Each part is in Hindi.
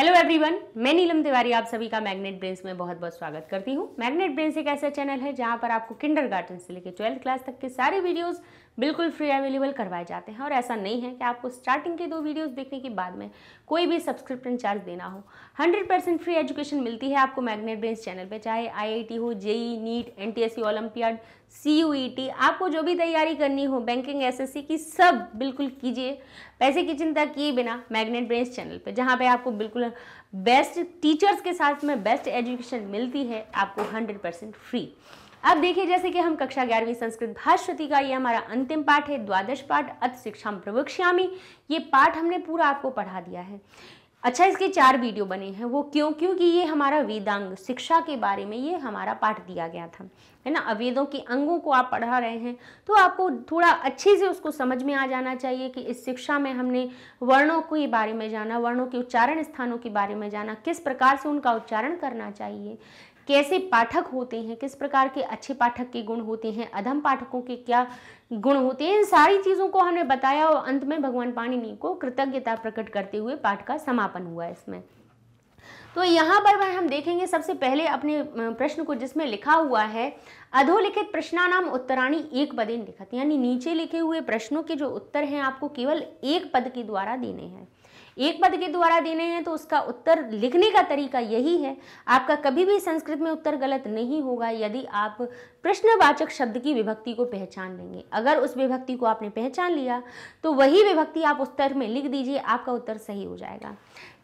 हेलो एवरीवन, मैं नीलम तिवारी आप सभी का मैग्नेट ब्रेन्स में बहुत बहुत स्वागत करती हूँ। मैग्नेट ब्रेन्स एक ऐसा चैनल है जहाँ पर आपको किंडरगार्टन से लेकर 12th क्लास तक के सारे वीडियोस बिल्कुल फ्री अवेलेबल करवाए जाते हैं। और ऐसा नहीं है कि आपको स्टार्टिंग के 2 वीडियोस देखने के बाद में कोई भी सब्सक्रिप्शन चार्ज देना हो। 100% फ्री एजुकेशन मिलती है आपको मैग्नेट ब्रेन्स चैनल पे, चाहे IIT हो, JEE, NEET, NTSC olympiad, CUET, आपको जो भी तैयारी करनी हो, बैंकिंग, SSC की, सब बिल्कुल कीजिए पैसे की चिंता किए बिना मैग्नेट ब्रेन्स चैनल पे, जहाँ पे आपको बिल्कुल बेस्ट टीचर्स के साथ में बेस्ट एजुकेशन मिलती है आपको 100% फ्री। अब देखिए, जैसे कि हम कक्षा 11वीं संस्कृत भाषावृत्ति का ये हमारा अंतिम पाठ है, द्वादश पाठ अथ शिक्षाम प्रवक्ष्यामि। ये पाठ हमने पूरा आपको पढ़ा दिया है। अच्छा, इसके 4 वीडियो बने हैं। वो क्यों? क्योंकि ये हमारा वेदांग शिक्षा के बारे में ये हमारा पाठ दिया गया था, है ना। अब वेदों के अंगों को आप पढ़ा रहे हैं तो आपको थोड़ा अच्छे से उसको समझ में आ जाना चाहिए कि इस शिक्षा में हमने वर्णों के बारे में जाना, वर्णों के उच्चारण स्थानों के बारे में जाना, किस प्रकार से उनका उच्चारण करना चाहिए, कैसे पाठक होते हैं, किस प्रकार के अच्छे पाठक के गुण होते हैं, अधम पाठकों के क्या गुण होते हैं, इन सारी चीज़ों को हमने बताया। और अंत में भगवान पाणिनि को कृतज्ञता प्रकट करते हुए पाठ का समापन हुआ इसमें। तो यहाँ पर हम देखेंगे सबसे पहले अपने प्रश्न को, जिसमें लिखा हुआ है अधोलिखित प्रश्नानाम उत्तराणि एक पदेन लिखत, यानी नीचे लिखे हुए प्रश्नों के जो उत्तर हैं आपको केवल एक पद के द्वारा देने हैं। एक पद के द्वारा देने हैं तो उसका उत्तर लिखने का तरीका यही है। आपका कभी भी संस्कृत में उत्तर गलत नहीं होगा यदि आप प्रश्नवाचक शब्द की विभक्ति को पहचान लेंगे। अगर उस विभक्ति को आपने पहचान लिया तो वही विभक्ति आप उत्तर में लिख दीजिए, आपका उत्तर सही हो जाएगा।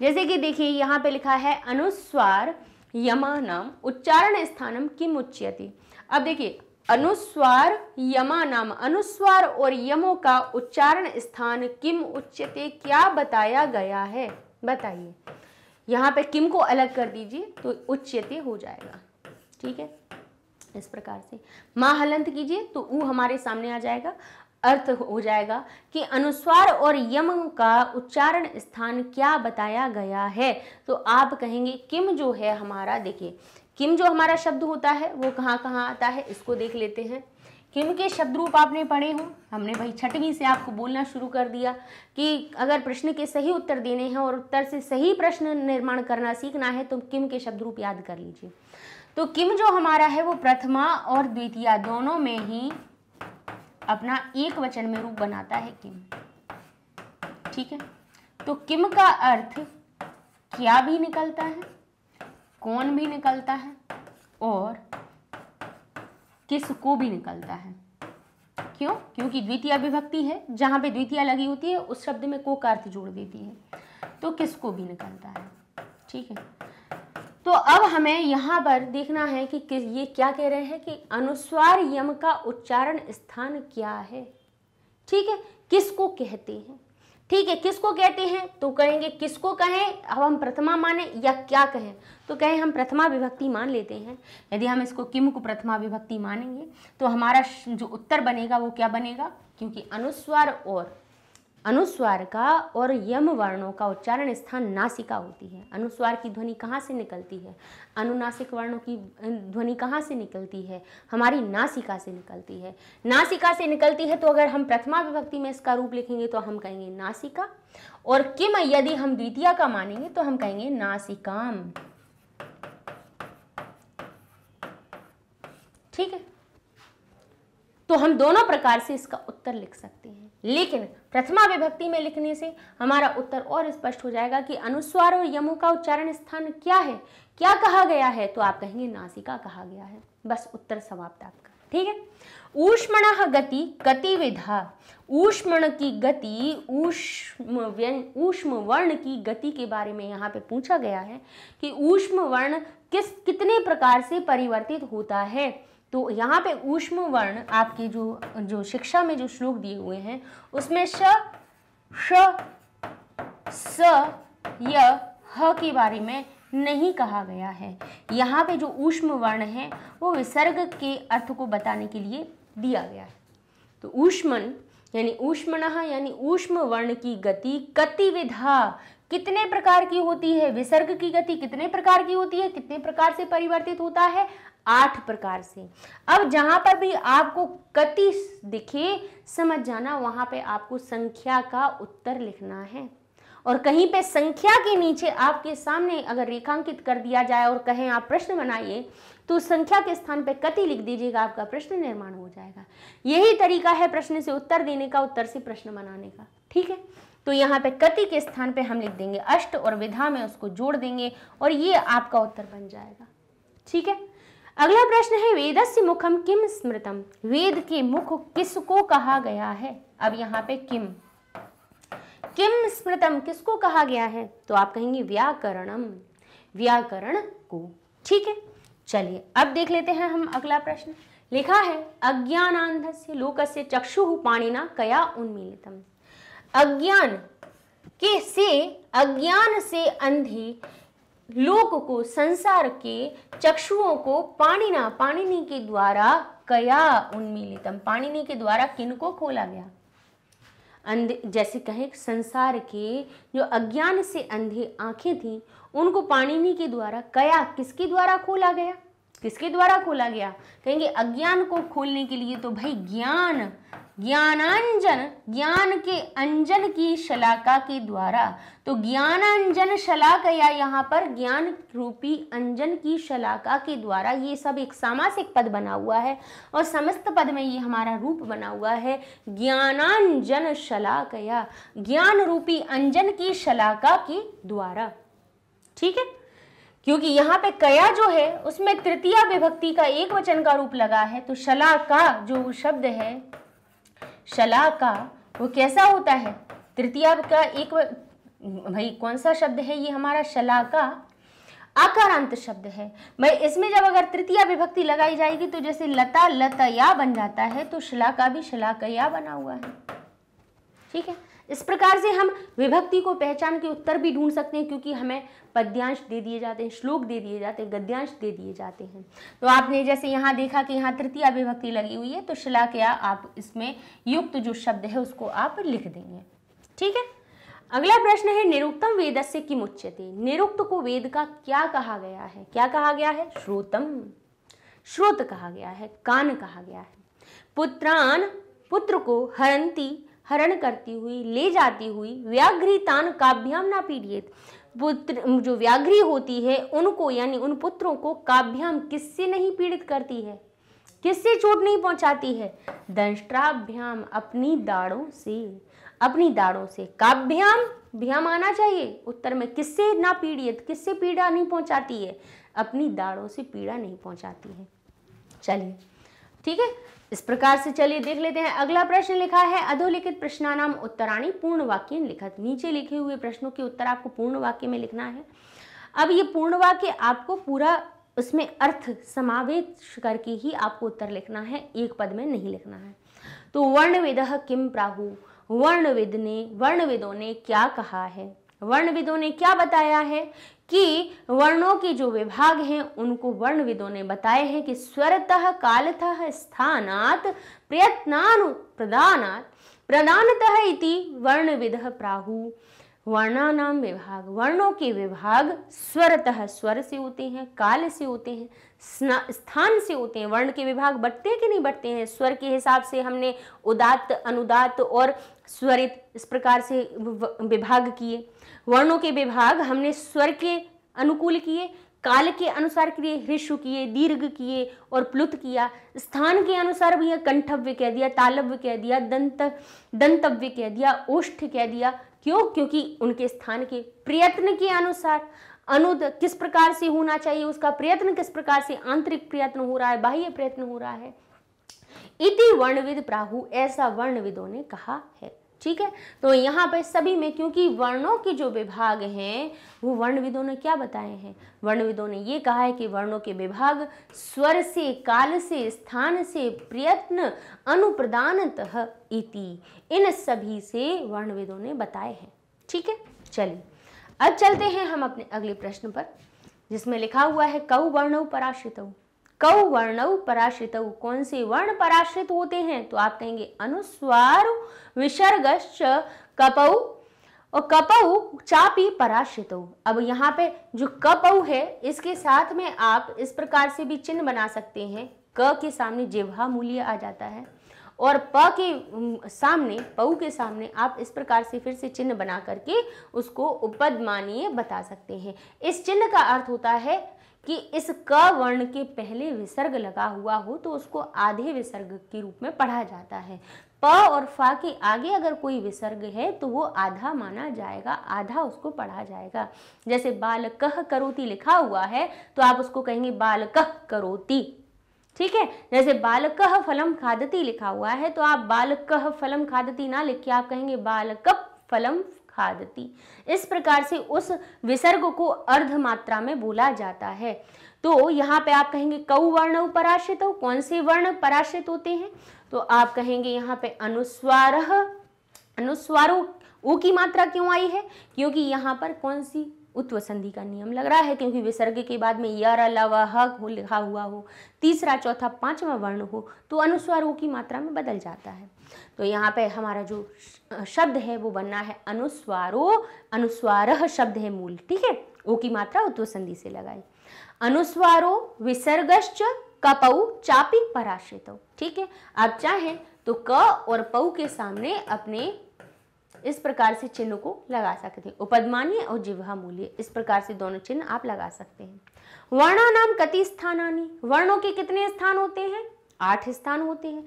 जैसे कि देखिए, यहाँ पे लिखा है अनुस्वार यमानाम उच्चारण स्थानम किम उच्यते। अब देखिए, अनुस्वार यमानाम, अनुस्वार और यमों का उच्चारण स्थान किम उच्यते, क्या बताया गया है, बताइए। यहाँ पे किम को अलग कर दीजिए तो उच्यते हो जाएगा, ठीक है। इस प्रकार से माँ हलंत कीजिए तो ऊ हमारे सामने आ जाएगा। अर्थ हो जाएगा कि अनुस्वार और यम का उच्चारण स्थान क्या बताया गया है। तो आप कहेंगे किम जो है हमारा, देखिए किम जो हमारा शब्द होता है वो कहाँ कहाँ आता है, इसको देख लेते हैं। किम के शब्द रूप आपने पढ़े हो, हमने भाई 6वीं से आपको बोलना शुरू कर दिया कि अगर प्रश्न के सही उत्तर देने हैं और उत्तर से सही प्रश्न निर्माण करना सीखना है तो किम के शब्द रूप याद कर लीजिए। तो किम जो हमारा है वो प्रथमा और द्वितीया दोनों में ही अपना एक वचन में रूप बनाता है किम, ठीक है। तो किम का अर्थ क्या भी निकलता है, कौन भी निकलता है और किसको भी निकलता है। क्यों? क्योंकि द्वितीया विभक्ति है, जहां पे द्वितीया लगी होती है उस शब्द में को का अर्थ जोड़ देती है, तो किसको भी निकलता है, ठीक है। तो अब हमें यहाँ पर देखना है कि ये क्या कह रहे हैं कि अनुस्वार यम का उच्चारण स्थान क्या है, ठीक है। किसको कहते हैं, ठीक है। किसको कहते हैं तो कहेंगे किसको कहें, अब हम प्रथमा माने या क्या कहें, तो कहें हम प्रथमा विभक्ति मान लेते हैं। यदि हम इसको किम को प्रथमा विभक्ति मानेंगे तो हमारा जो उत्तर बनेगा वो क्या बनेगा, क्योंकि अनुस्वार का और यम वर्णों का उच्चारण स्थान नासिका होती है। अनुस्वार की ध्वनि कहाँ से निकलती है, अनुनासिक वर्णों की ध्वनि कहाँ से निकलती है, हमारी नासिका से निकलती है। नासिका से निकलती है तो अगर हम प्रथमा विभक्ति में इसका रूप लिखेंगे तो हम कहेंगे नासिका, और किम यदि हम द्वितीया का मानेंगे तो हम कहेंगे नासिकाम, ठीक है। तो हम दोनों प्रकार से इसका उत्तर लिख सकते हैं, लेकिन प्रथमा विभक्ति में लिखने से हमारा उत्तर और स्पष्ट हो जाएगा कि अनुस्वार और यमों का उच्चारण स्थान क्या है, क्या कहा गया है, तो आप कहेंगे नासिका कहा गया है। बस उत्तर समाप्त आपका, ठीक है। ऊष्मणः गति गतिविधा, ऊष्मण की गति, ऊष्म वर्ण की गति के बारे में यहाँ पे पूछा गया है कि ऊष्म वर्ण कितने प्रकार से परिवर्तित होता है। तो यहाँ पे ऊष्म वर्ण आपके जो शिक्षा में जो श्लोक दिए हुए हैं उसमें श, स, य, ह के बारे में नहीं कहा गया है। यहाँ पे जो ऊष्म वर्ण है वो विसर्ग के अर्थ को बताने के लिए दिया गया है। तो ऊष्मन यानी ऊष्मणः यानी ऊष्म वर्ण की गति गतिविधा कितने प्रकार की होती है, विसर्ग की गति कितने प्रकार की होती है, कितने प्रकार से परिवर्तित होता है, 8 प्रकार से। अब जहां पर भी आपको गति दिखे समझ जाना, वहां पे आपको संख्या का उत्तर लिखना है। और कहीं पे संख्या के नीचे आपके सामने अगर रेखांकित कर दिया जाए और कहें आप प्रश्न बनाइए, तो संख्या के स्थान पे कति लिख दीजिएगा, आपका प्रश्न निर्माण हो जाएगा। यही तरीका है प्रश्न से उत्तर देने का, उत्तर से प्रश्न बनाने का। ठीक है, तो यहाँ पे कति के स्थान पे हम लिख देंगे अष्ट और विधा में उसको जोड़ देंगे और ये आपका उत्तर बन जाएगा। ठीक है, अगला प्रश्न है वेदस्य मुखम किम स्मृतम, वेद के मुख किसको कहा गया है। अब यहाँ पे किम स्मृतम किसको कहा गया है, तो आप कहेंगे व्याकरणम, व्याकरण को। ठीक है, चलिए अब देख लेते हैं हम अगला प्रश्न। लिखा है अज्ञानांधस्य लोकस्य चक्षुः पाणिना कया उन्मीलितम। अज्ञान से अंधी लोक को, संसार के चक्षुओं को पाणिनि के द्वारा कया उन्मीलितम, पाणिनि के द्वारा किनको खोला गया। जैसे कहें संसार के जो अज्ञान से अंधे आंखें थी उनको पाणिनि के द्वारा कया किसके द्वारा खोला गया, किसके द्वारा खोला गया। कहेंगे अज्ञान को खोलने के लिए तो भाई ज्ञानांजन, ज्ञान के अंजन की शलाका के द्वारा, तो ज्ञानांजन शलाकया, यहाँ पर ज्ञान रूपी अंजन की शलाका के द्वारा। ये सब एक सामासिक पद बना हुआ है और समस्त पद में ये हमारा रूप बना हुआ है ज्ञानांजन शलाकया, ज्ञान रूपी अंजन की शलाका के द्वारा। ठीक है, क्योंकि यहाँ पे कया जो है उसमें तृतीया विभक्ति का एक वचन का रूप लगा है, तो शलाका जो शब्द है, शलाका वो कैसा होता है, तृतीया का एक भाई कौन सा शब्द है ये हमारा शलाका, आकारांत शब्द है। भाई इसमें जब अगर तृतीया विभक्ति लगाई जाएगी तो जैसे लता लतया बन जाता है, तो शलाका भी शलाकया बना हुआ है। ठीक है, इस प्रकार से हम विभक्ति को पहचान के उत्तर भी ढूंढ सकते हैं, क्योंकि हमें पद्यांश दे दिए जाते हैं, श्लोक दे दिए जाते हैं, गद्यांश दे दिए जाते हैं। तो आपने जैसे यहाँ देखा कि यहाँ तृतीया विभक्ति लगी हुई है, तो शलाकया आप इसमें युक्त जो शब्द है उसको आप लिख देंगे। ठीक है, अगला प्रश्न है निरुक्तम वेदस्य किम उच्यते, निरुक्त को वेद का क्या कहा गया है, क्या कहा गया है, श्रोतम, श्रोत कहा गया है, कान कहा गया है। पुत्रान, पुत्र को, हरंती, हरण करती हुई, ले जाती हुई, व्याघ्रितान काभ्याम ना पीड़ित, पुत्र जो व्याघ्री होती है उनको यानी उन पुत्रों को काभ्याम किससे नहीं पीड़ित करती है, किससे चोट नहीं पहुंचाती है, दंष्ट्राभ्याम अपनी दाढ़ों से, अपनी दाढ़ों से। काभ्याम भ्याम आना चाहिए उत्तर में, किससे ना पीड़ित, किससे पीड़ा नहीं पहुंचाती है, अपनी दाढ़ों से पीड़ा नहीं पहुंचाती है। चलिए ठीक है, इस प्रकार से चलिए देख लेते हैं अगला प्रश्न। लिखा है अधोलिखित प्रश्नानाम उत्तराणि पूर्ण वाक्य लिखत, नीचे लिखे हुए प्रश्नों के उत्तर आपको पूर्ण वाक्य में लिखना है। अब ये पूर्ण वाक्य आपको पूरा उसमें अर्थ समावेश करके ही आपको उत्तर लिखना है, एक पद में नहीं लिखना है। तो वर्णविदः किम प्राहु, वर्णविदों ने क्या कहा है, वर्णविदों ने क्या बताया है कि वर्णों के जो विभाग हैं उनको वर्णविदों ने बताए हैं कि स्वरतः कालतः स्थानात् प्रयत्नानुप्रदानात् प्रदानतः इति वर्णविदः प्राहु। वर्णानाम विभाग, वर्णों के विभाग स्वरतः स्वर से होते हैं, काल से होते हैं, स्थान से होते हैं। वर्ण के विभाग बढ़ते हैं कि नहीं बढ़ते हैं, स्वर के हिसाब से हमने उदात्त, अनुदात्त और स्वरित इस प्रकार से विभाग किए। वर्णों के विभाग हमने स्वर के अनुकूल किए, काल के अनुसार किए, ह्रस्व किए, दीर्घ किए और प्लुत किया। स्थान के अनुसार भी कंठव्य कह दिया, तालव्य कह दिया, दंतव्य कह दिया, ओष्ठ कह दिया। क्यों? क्योंकि उनके स्थान के प्रयत्न के अनुसार अनुद किस प्रकार से होना चाहिए, उसका प्रयत्न किस प्रकार से, आंतरिक प्रयत्न हो रहा है, बाह्य प्रयत्न हो रहा है। इति वर्णविद प्राहु, ऐसा वर्णविदों ने कहा है। ठीक है, तो यहाँ पे सभी में क्योंकि वर्णों के जो विभाग हैं वो वर्णविदों ने क्या बताए हैं, वर्णविदों ने ये कहा है कि वर्णों के विभाग स्वर से, काल से, स्थान से, प्रयत्न, अनुप्रदानतः इति, इन सभी से वर्णविदों ने बताए हैं। ठीक है, चलिए अब चलते हैं हम अपने अगले प्रश्न पर, जिसमें लिखा हुआ है कौ वर्णौ पराश्रितौ, कौ वर्णौ पराश्रितौ, कौन से वर्ण पराश्रित होते हैं, तो आप कहेंगे अनुस्वार विसर्गश्च कपौ और कपौ चापी पराश्रितौ। अब यहाँ पे जो कपौ है इसके साथ में आप इस प्रकार से भी चिन्ह बना सकते हैं, क के सामने जिह्वा मूल्य आ जाता है और प के सामने, पऊ के सामने आप इस प्रकार से फिर से चिन्ह बना करके उसको उपपदमानीय बता सकते हैं। इस चिन्ह का अर्थ होता है कि इस क वर्ण के पहले विसर्ग लगा हुआ हो तो उसको आधे विसर्ग के रूप में पढ़ा जाता है। प और फा के आगे अगर कोई विसर्ग है तो वो आधा माना जाएगा, आधा उसको पढ़ा जाएगा। जैसे बालकः करोति लिखा हुआ है तो आप उसको कहेंगे बालकः करोति, ठीक है। जैसे बालकः फलम खादति लिखा हुआ है तो आप बालकः फलम खादति ना लिख के आप कहेंगे बालकः फलम खादति। इस प्रकार से उस विसर्ग को अर्ध मात्रा में बोला जाता है। तो यहाँ पे आप कहेंगे कौ वर्ण पराश्रित, कौन से वर्ण पराश्रित होते हैं? तो आप कहेंगे यहाँ पे अनुस्वारः, अनुस्वारो ऊ की मात्रा क्यों आई है? क्योंकि यहाँ पर कौन सी उत्व संधि का नियम लग रहा है, क्योंकि विसर्ग के बाद में य र ल व ह हो लिखा हुआ हो, तीसरा चौथा पांचवा वर्ण हो तो अनुस्वार ऊ की मात्रा में बदल जाता है। तो यहाँ पे हमारा जो शब्द है वो बनना है अनुस्वारो, अनुस्वारः शब्द है मूल, ठीक है। ओ की मात्रा उत्व संधि से लगाई। अनुस्वारो विसर्गश्च कपौ चापी पराश्रितौ, ठीक है। आप चाहें तो क और पौ के सामने अपने इस प्रकार से चिन्ह को लगा सकते हैं, उपदमानीय और जिह्वा मूल्य, इस प्रकार से दोनों चिन्ह आप लगा सकते हैं। वर्णानाम कति स्थानानि, वर्णों के कितने स्थान होते हैं? 8 स्थान होते हैं।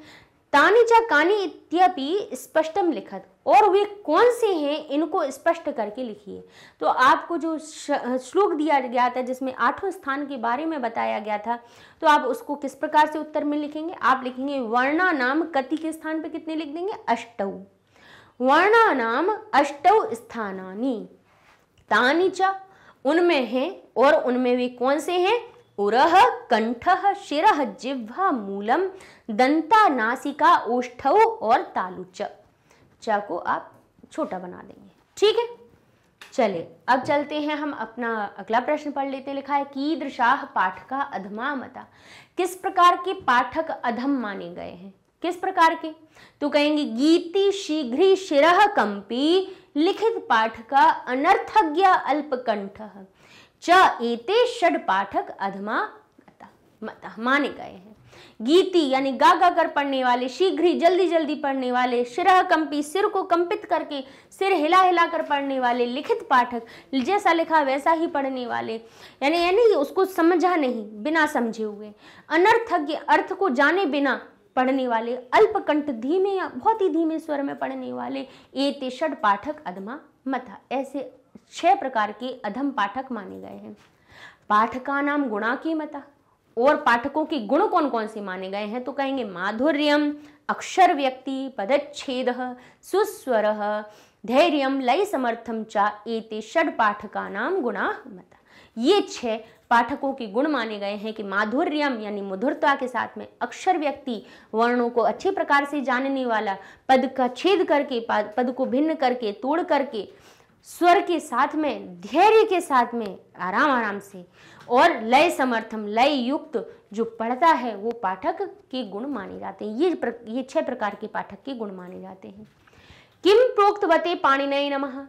तानि च कानि इत्यपि स्पष्टम लिखत, और वे कौन से हैं इनको स्पष्ट करके लिखिए। तो आपको जो श्लोक दिया गया था जिसमें 8 स्थान के बारे में बताया गया था, तो आप उसको किस प्रकार से उत्तर में लिखेंगे? आप लिखेंगे वर्णानाम कति के स्थान पे कितने लिख देंगे? 8। वर्णानाम 8 स्थानानि, तानि च उनमें हैं, और उनमें वे कौन से हैं? उरः कंठः शिरः जिह्वा मूलम दंता नासिका ओष्ठौ और तालु च। च को आप छोटा बना देंगे, ठीक है। चले अब चलते हैं, हम अपना अगला प्रश्न पढ़ लेते। लिखा है कीदृशाः पाठका अधमा मता, किस प्रकार के पाठक अधम माने गए हैं? किस प्रकार के? तो कहेंगे गीति शीघ्री शिरः कंपी लिखित पाठका अनर्थज्ञ अल्पकंठः च एते षड पाठक अधमा मता माने गए हैं। गीति यानी गा गा कर पढ़ने वाले, शीघ्री जल्दी जल्दी पढ़ने वाले, शिरः कंपी सिर को कंपित करके सिर हिला हिला कर पढ़ने वाले, लिखित पाठक जैसा लिखा वैसा ही पढ़ने वाले, यानी उसको समझा नहीं, बिना समझे हुए, अनर्थज्ञ अर्थ को जाने बिना पढ़ने वाले, अल्पकंठ धीमे या बहुत ही धीमे स्वर में पढ़ने वाले, एते षड पाठक अधमा मता, ऐसे 6 प्रकार के अधम पाठक माने गए हैं। पाठका नाम गुणा की मता, और पाठकों के गुण कौन कौन से माने गए हैं? तो कहेंगे माधुर्यम, अक्षर व्यक्ति, पदच्छेदः, सुस्वरः, धैर्यम, लय समर्थम च एते षड पाठका नाम गुणा मता। ये 6 पाठकों के गुण माने गए हैं कि माधुर्यम यानी मधुरता के साथ में, अक्षर व्यक्ति वर्णों को अच्छी प्रकार से जानने वाला, पद का छेद करके, पद को भिन्न करके, तोड़ करके, स्वर के साथ में, धैर्य के साथ में, आराम आराम से, और लय समर्थम लय युक्त जो पढ़ता है वो पाठक के गुण माने जाते हैं। ये 6 प्रकार के पाठक के गुण माने जाते हैं। किम प्रोक्तवते पाणिनये नमः,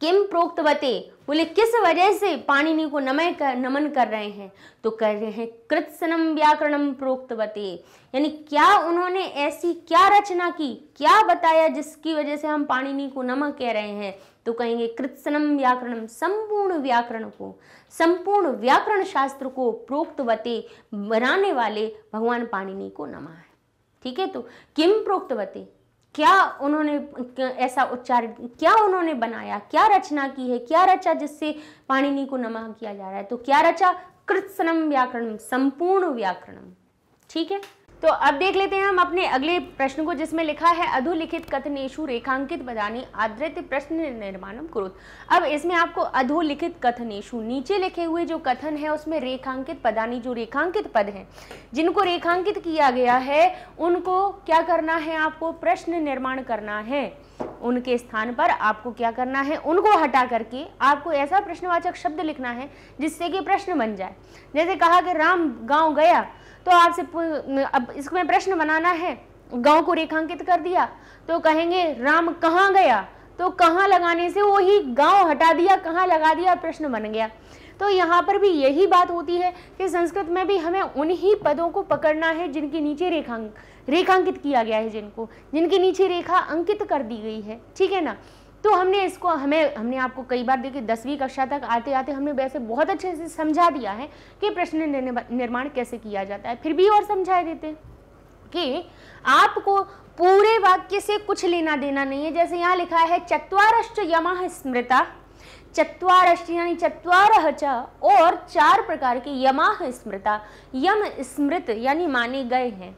किम प्रोक्तवते बोले किस वजह से पाणिनि को नमन कर रहे हैं? तो कर रहे हैं कृत्सनम व्याकरणम प्रोक्तवते, यानी क्या उन्होंने ऐसी क्या रचना की, क्या बताया जिसकी वजह से हम पाणिनि को नमः कह रहे हैं? तो कहेंगे कृत्सनम व्याकरणम, संपूर्ण व्याकरण को, संपूर्ण व्याकरण शास्त्र को प्रोक्तवते बनाने वाले भगवान पाणिनि को नमः है, ठीक है। तो किम प्रोक्तवते, क्या उन्होंने ऐसा उच्चारण, क्या उन्होंने बनाया, क्या रचना की है, क्या रचा जिससे पाणिनि को नमः किया जा रहा है? तो क्या रचा? कृत्सनम व्याकरणम, संपूर्ण व्याकरणम, ठीक है। तो अब देख लेते हैं हम अपने अगले प्रश्न को, जिसमें लिखा है अधोलिखित कथनेषु रेखांकित पदानि आदृत प्रश्न निर्माणम कुरुत। अब इसमें आपको अधोलिखित कथनेषु, नीचे लिखे हुए जो कथन है उसमें रेखांकित पदानि, जो रेखांकित पद हैं जिनको रेखांकित किया गया है उनको क्या करना है? आपको प्रश्न निर्माण करना है। उनके स्थान पर आपको क्या करना है? उनको हटा करके आपको ऐसा प्रश्नवाचक शब्द लिखना है जिससे कि प्रश्न बन जाए। जैसे कहा कि राम गांव गया, तो आपसे अब इसमें प्रश्न बनाना है, गांव को रेखांकित कर दिया तो कहेंगे राम कहाँ गया, तो कहाँ लगाने से वही गांव हटा दिया, कहाँ लगा दिया, प्रश्न बन गया। तो यहाँ पर भी यही बात होती है कि संस्कृत में भी हमें उन्हीं पदों को पकड़ना है जिनके नीचे रेखांकित किया गया है, जिनके नीचे रेखा अंकित कर दी गई है, ठीक है ना। तो हमने इसको हमने आपको कई बार देखिए 10वीं कक्षा तक आते आते हमने वैसे बहुत अच्छे से समझा दिया है कि प्रश्न निर्माण कैसे किया जाता है, फिर भी और समझा देते हैं कि आपको पूरे वाक्य से कुछ लेना देना नहीं है। जैसे यहाँ लिखा है चत्वारश्च यमः स्मृता, चत्वारश्च यानी चत्वारः च, और 4 प्रकार के यमः स्मृता, यम स्मृत यानी माने गए हैं।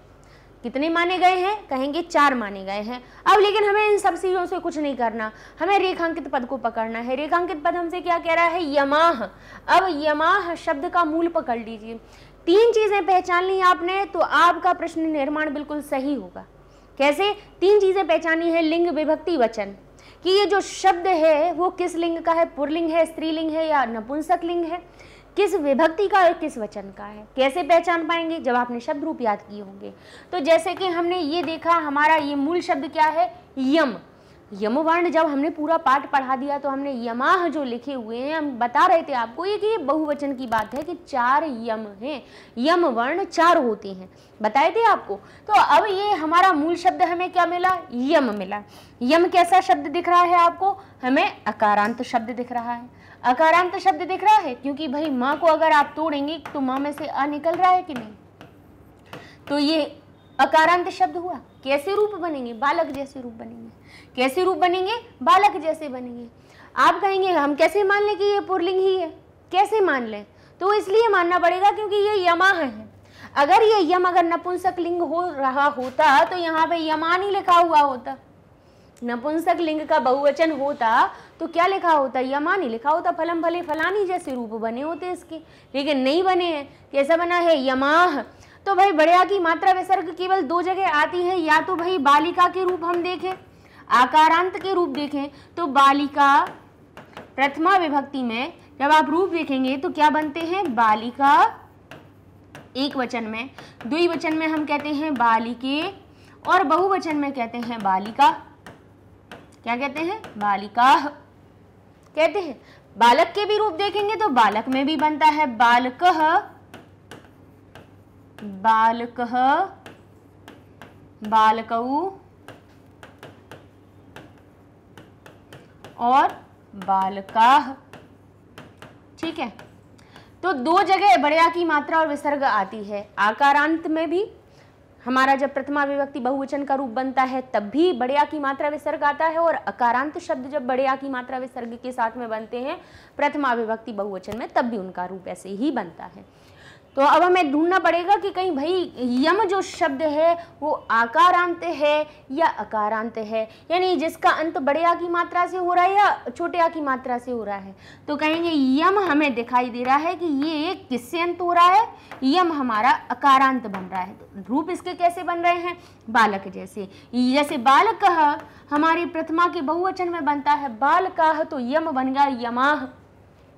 कितने माने गए हैं, कहेंगे 4 माने गए हैं। अब लेकिन हमें इन सब चीजों से कुछ नहीं करना, हमें रेखांकित पद को पकड़ना है। रेखांकित पद हमसे क्या कह रहा है, यमाह। अब यमाह शब्द का मूल पकड़ लीजिए। 3 चीजें पहचान ली आपने तो आपका प्रश्न निर्माण बिल्कुल सही होगा। कैसे 3 चीजें पहचानी है, लिंग, विभक्ति, वचन, कि ये जो शब्द है वो किस लिंग का है, पुल्लिंग है, स्त्रीलिंग है या नपुंसक लिंग है, किस विभक्ति का और किस वचन का है। कैसे पहचान पाएंगे, जब आपने शब्द रूप याद किए होंगे। तो जैसे कि हमने ये देखा, हमारा ये मूल शब्द क्या है, यम। यम वर्ण जब हमने पूरा पाठ पढ़ा दिया तो हमने यमाह जो लिखे हुए हैं, हम बता रहे थे आपको ये कि ये बहुवचन की बात है कि 4 यम हैं, यम वर्ण 4 होते हैं, बताए थे आपको। तो अब ये हमारा मूल शब्द हमें क्या मिला, यम मिला। यम कैसा शब्द दिख रहा है आपको, हमें अकारांत शब्द दिख रहा है। अकारांत शब्द दिख रहा है क्योंकि भाई माँ को अगर आप तोड़ेंगे तो माँ में से अ निकल रहा है कि नहीं, तो ये अकारांत शब्द हुआ। कैसे रूप बनेंगे, बालक जैसे रूप बनेंगे। कैसे रूप बनेंगे, बालक जैसे बनेंगे। आप कहेंगे हम कैसे मान लें कि ये पुल्लिंग ही है, कैसे मान लें, तो इसलिए मानना पड़ेगा क्योंकि ये यमाह है। अगर ये यम अगर नपुंसक लिंग हो रहा होता तो यहाँ पे यमान ही लिखा हुआ होता। नपुंसक लिंग का बहुवचन होता तो क्या लिखा होता, यमानी लिखा होता, फलम फले फलानी जैसे रूप बने होते इसके, लेकिन नहीं बने हैं। कैसा बना है, यमाह। तो भाई बड़या की मात्रा विसर्ग केवल 2 जगह आती है, या तो भाई बालिका के रूप हम देखें, आकारांत के रूप देखें, तो बालिका प्रथमा विभक्ति में जब आप रूप देखेंगे तो क्या बनते हैं, बालिका एक वचन में, द्विवचन में हम कहते हैं बालिके, और बहुवचन में कहते हैं बालिका। क्या कहते हैं, बालिका कहते हैं। बालक के भी रूप देखेंगे तो बालक में भी बनता है बालकः, बालकः, बालकौ और बालकाः, ठीक है। तो 2 जगह बड़या की मात्रा और विसर्ग आती है। आकारांत में भी हमारा जब प्रथमा विभक्ति बहुवचन का रूप बनता है तब भी बड़या की मात्रा विसर्ग आता है, और अकारांत शब्द जब बड़या की मात्रा विसर्ग के साथ में बनते हैं प्रथमा विभक्ति बहुवचन में तब भी उनका रूप ऐसे ही बनता है। तो अब हमें ढूंढना पड़ेगा कि कहीं भाई यम जो शब्द है वो आकारांत है या अकारांत है, यानी जिसका अंत बड़े आ की मात्रा से हो रहा है या छोटे आ की मात्रा से हो रहा है। तो कहेंगे यम हमें दिखाई दे रहा है कि ये किससे अंत हो रहा है, यम हमारा अकारांत बन रहा है। तो रूप इसके कैसे बन रहे हैं, बालक जैसे। जैसे बालकः हमारी प्रथमा के बहुवचन में बनता है बालकाः, तो यम बन गया यमाः।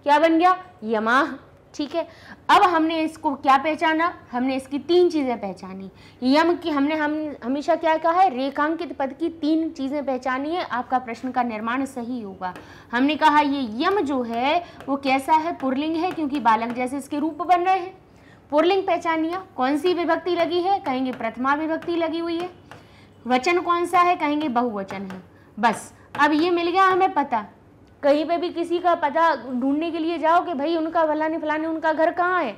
क्या बन गया, यमाः, ठीक है। अब हमने इसको क्या पहचाना, हमने इसकी 3 चीजें पहचानी। यम की हम हमेशा क्या कहा है, रेखांकित पद की 3 चीजें पहचानी है, आपका प्रश्न का निर्माण सही होगा। हमने कहा ये यम जो है वो कैसा है, पुल्लिंग है क्योंकि बालक जैसे इसके रूप बन रहे हैं। पुल्लिंग पहचानिया, कौन सी विभक्ति लगी है, कहेंगे प्रथमा विभक्ति लगी हुई है। वचन कौन सा है, कहेंगे बहुवचन है। बस अब ये मिल गया हमें पता। कहीं पे भी किसी का पता ढूंढने के लिए जाओ कि भाई उनका फलाने फलाने उनका घर कहाँ है,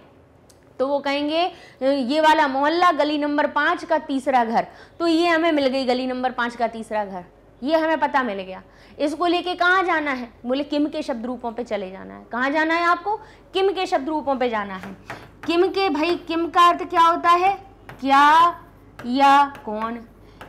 तो वो कहेंगे ये वाला मोहल्ला गली नंबर 5 का तीसरा घर। तो ये हमें मिल गई गली नंबर 5 का तीसरा घर, ये हमें पता मिल गया। इसको लेके कहाँ जाना है, बोले किम के शब्द रूपों पे चले जाना है। कहाँ जाना है आपको, किम के शब्द रूपों पे जाना है। किम के, भाई किम का अर्थ क्या होता है, क्या या कौन।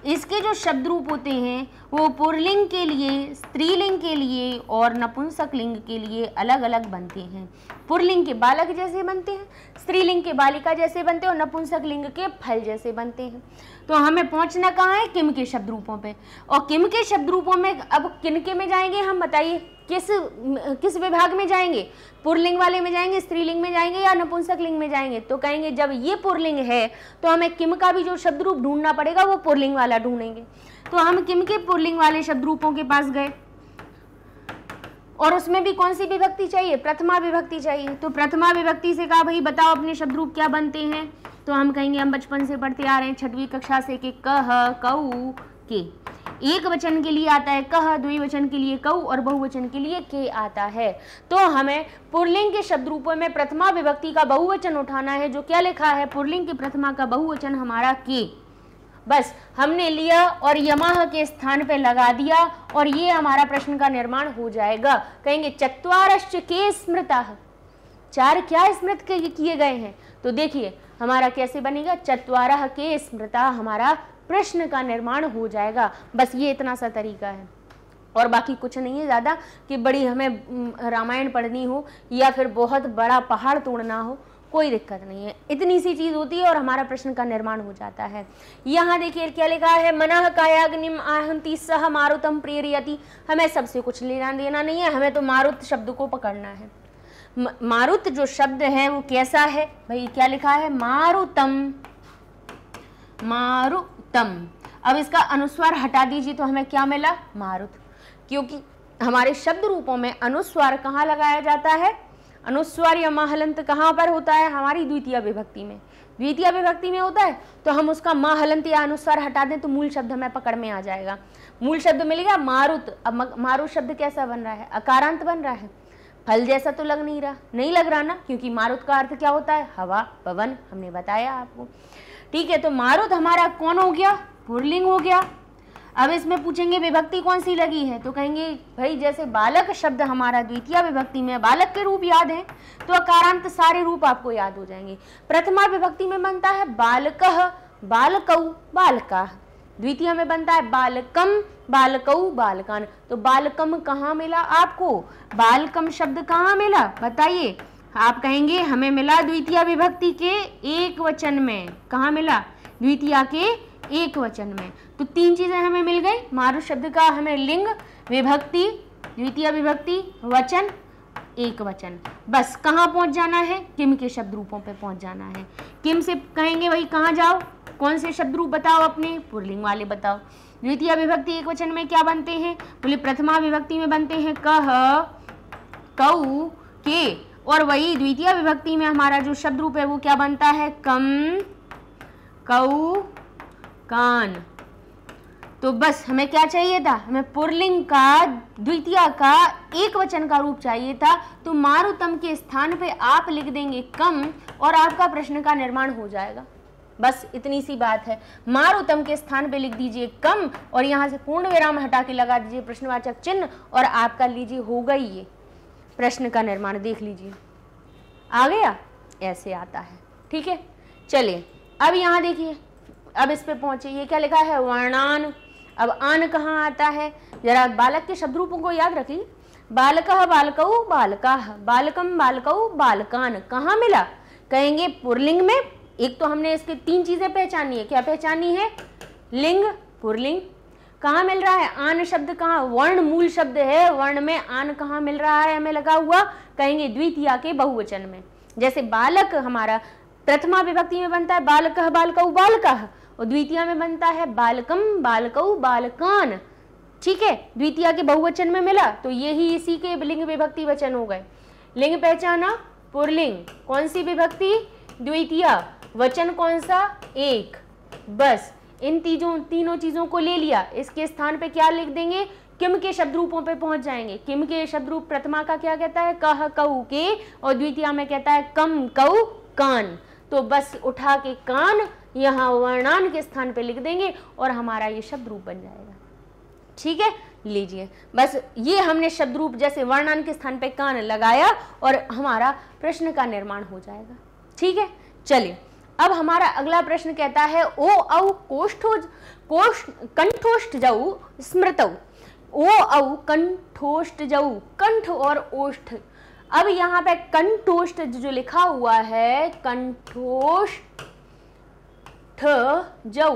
इसके जो शब्द रूप होते हैं वो पुल्लिंग के लिए, स्त्रीलिंग के लिए और नपुंसक लिंग के लिए अलग अलग बनते हैं। पुल्लिंग के बालक जैसे बनते हैं, स्त्रीलिंग के बालिका जैसे बनते हैं और नपुंसक लिंग के फल जैसे बनते हैं। तो हमें पहुंचना कहाँ है, किम के शब्द रूपों पे। और किम के शब्द रूपों में अब किनके में जाएंगे हम, बताइए किस विभाग में जाएंगे, पुल्लिंग वाले में जाएंगे, स्त्रीलिंग में जाएंगे या नपुंसक लिंग में जाएंगे। तो कहेंगे जब ये पुल्लिंग है तो हमें किम का भी जो शब्द रूप ढूंढना पड़ेगा वो पुल्लिंग वाला ढूंढेंगे। तो हम किम के पुल्लिंग वाले शब्द रूपों के पास गए। और उसमें भी कौन सी विभक्ति चाहिए, प्रथमा विभक्ति चाहिए। तो प्रथमा विभक्ति से कहा भाई बताओ अपने शब्द रूप क्या बनते हैं, तो हम कहेंगे हम बचपन से पढ़ते आ रहे हैं 6वीं कक्षा से कि कह कऊ के। एक वचन के लिए आता है कह, द्विवचन के लिए कऊ और बहुवचन के लिए के आता है। तो हमें पुल्लिंग के शब्द रूपों में प्रथमा विभक्ति का बहुवचन उठाना है। जो क्या लिखा है, पुल्लिंग की प्रथमा का बहुवचन हमारा के, बस हमने लिया और यमः के स्थान पे लगा दिया और ये हमारा प्रश्न का निर्माण हो जाएगा। कहेंगे चत्वारश्च के स्मृतः, 4 क्या स्मृत किए गए हैं, तो देखिए हमारा कैसे बनेगा, चत्वारः के स्मृतः हमारा प्रश्न का निर्माण हो जाएगा। बस ये इतना सा तरीका है और बाकी कुछ नहीं है ज़्यादा कि बड़ी हमें रामायण पढ़नी हो या फिर बहुत बड़ा पहाड़ तोड़ना हो, कोई दिक्कत नहीं है, इतनी सी चीज़ होती है और हमारा प्रश्न का निर्माण हो जाता है। यहाँ देखिए क्या लिखा है, मनः कायाग्निम आहंति सह मारुतम प्रेरयति। हमें सबसे कुछ लेना देना नहीं है, हमें तो मारुत शब्द को पकड़ना है। मारुत जो शब्द है वो कैसा है भाई, क्या लिखा है, मारुतम, मारुतम। अब इसका अनुस्वार हटा दीजिए तो हमें क्या मिला, मारुत, क्योंकि हमारे शब्द रूपों में अनुस्वार कहाँ लगाया जाता है, अनुस्वार या महलंत कहाँ पर होता है, हमारी द्वितीय विभक्ति में। द्वितीय विभक्ति में होता है तो हम उसका महलंत या अनुस्वार हटा दें तो मूल शब्द हमें पकड़ में आ जाएगा। मूल शब्द मिल गया मारुत। अब मारुत शब्द कैसा बन रहा है, अकारांत बन रहा है, फल जैसा तो लग नहीं रहा, नहीं लग रहा ना, क्योंकि मारुत का अर्थ क्या होता है, हवा, पवन, हमने बताया आपको। ठीक है, तो मारुत हमारा कौन हो गया, पुल्लिंग हो गया। अब इसमें पूछेंगे विभक्ति कौन सी लगी है, तो कहेंगे भाई जैसे बालक शब्द हमारा द्वितीय विभक्ति में बालक के रूप याद है तो अकारांत सारे रूप आपको याद हो जाएंगे। प्रथमा विभक्ति में बनता है बालकः, बालकौ, बालकाः। द्वितीय में बनता है बालकम, बालकौ, बालकान। तो बालकम कहाँ मिला आपको, बालकम शब्द कहाँ मिला बताइए, आप कहेंगे हमें मिला द्वितीय विभक्ति के एक वचन में। कहाँ मिला, द्वितीय के एक वचन में। तो 3 चीजें हमें मिल गई, मारुत शब्द का हमें लिंग, विभक्ति, द्वितीय विभक्ति, वचन, एक वचन। बस कहाँ पहुंच जाना है, किम के शब्द रूपों पे पहुंच जाना है। किम से कहेंगे भाई कहाँ जाओ, कौन से शब्द रूप बताओ अपने, पुल्लिंग वाले बताओ। द्वितीय विभक्ति एक वचन में क्या बनते हैं, बोले प्रथमा विभक्ति में बनते हैं कह, कऊ, के, और वही द्वितीय विभक्ति में हमारा जो शब्द रूप है वो क्या बनता है, कम, कऊ, कान। तो बस हमें क्या चाहिए था, हमें पुल्लिंग का द्वितीय का एक वचन का रूप चाहिए था। तो मारुतम के स्थान पे आप लिख देंगे कम और आपका प्रश्न का निर्माण हो जाएगा। बस इतनी सी बात है, मारुतम के स्थान पे लिख दीजिए कम और यहाँ से पूर्ण विराम हटा के लगा दीजिए प्रश्नवाचक चिन्ह और आपका लीजिए हो गई ये प्रश्न का निर्माण। देख लीजिए आ गया, ऐसे आता है। ठीक है, चलिए अब यहाँ देखिए, अब इस पे पहुंचे, ये क्या लिखा है, वर्णान। अब आन कहाँ आता है, जरा बालक के शब्द रूपों को याद रखिए, बालकः, बालकौ, बालकाः, बालकम, बालकौ, बालकान। कहाँ मिला, कहेंगे पुल्लिंग में। एक तो हमने इसके 3 चीजें पहचानी है, क्या पहचानी है, लिंग, पुल्लिंग। कहाँ मिल रहा है, आन शब्द कहाँ, वर्ण मूल शब्द है, वर्ण में आन कहाँ मिल रहा है हमें लगा हुआ, कहेंगे द्वितीया के बहुवचन में। जैसे बालक हमारा प्रथमा विभक्ति में बनता है बालकः, बालकौ, बालकाः, और द्वितीय में बनता है बालकम, बालकौ, बालकान। ठीक है, द्वितीय के बहुवचन में मिला तो यही इसी के लिंग विभक्ति वचन हो गए। लिंग पहचाना, पुल्लिंग, कौन सी विभक्ति, द्वितीय, वचन कौन सा, एक। बस इन तीनों चीजों को ले लिया, इसके स्थान पे क्या लिख देंगे, किम के शब्द रूपों पे पहुंच जाएंगे। किम के शब्द रूप प्रथमा का क्या कहता है, कह, कऊ, के, और द्वितीय में कहता है कम, कऊ, कान। तो बस उठा के कान यहाँ वर्णान के स्थान पे लिख देंगे और हमारा ये शब्द रूप बन जाएगा। ठीक है, लीजिए बस ये हमने शब्द रूप जैसे वर्णान के स्थान पे कान लगाया और हमारा प्रश्न का निर्माण हो जाएगा। ठीक है, चलिए अब हमारा अगला प्रश्न कहता है ओ औ कंठोष्ठ जाऊ स्मृतौ। ओ औ कंठोष्ठ जाऊ, कंठ और ओष्ठ। अब यहाँ पे कंठोष्ठ जो लिखा हुआ है, कंठोष्ठ जऊ,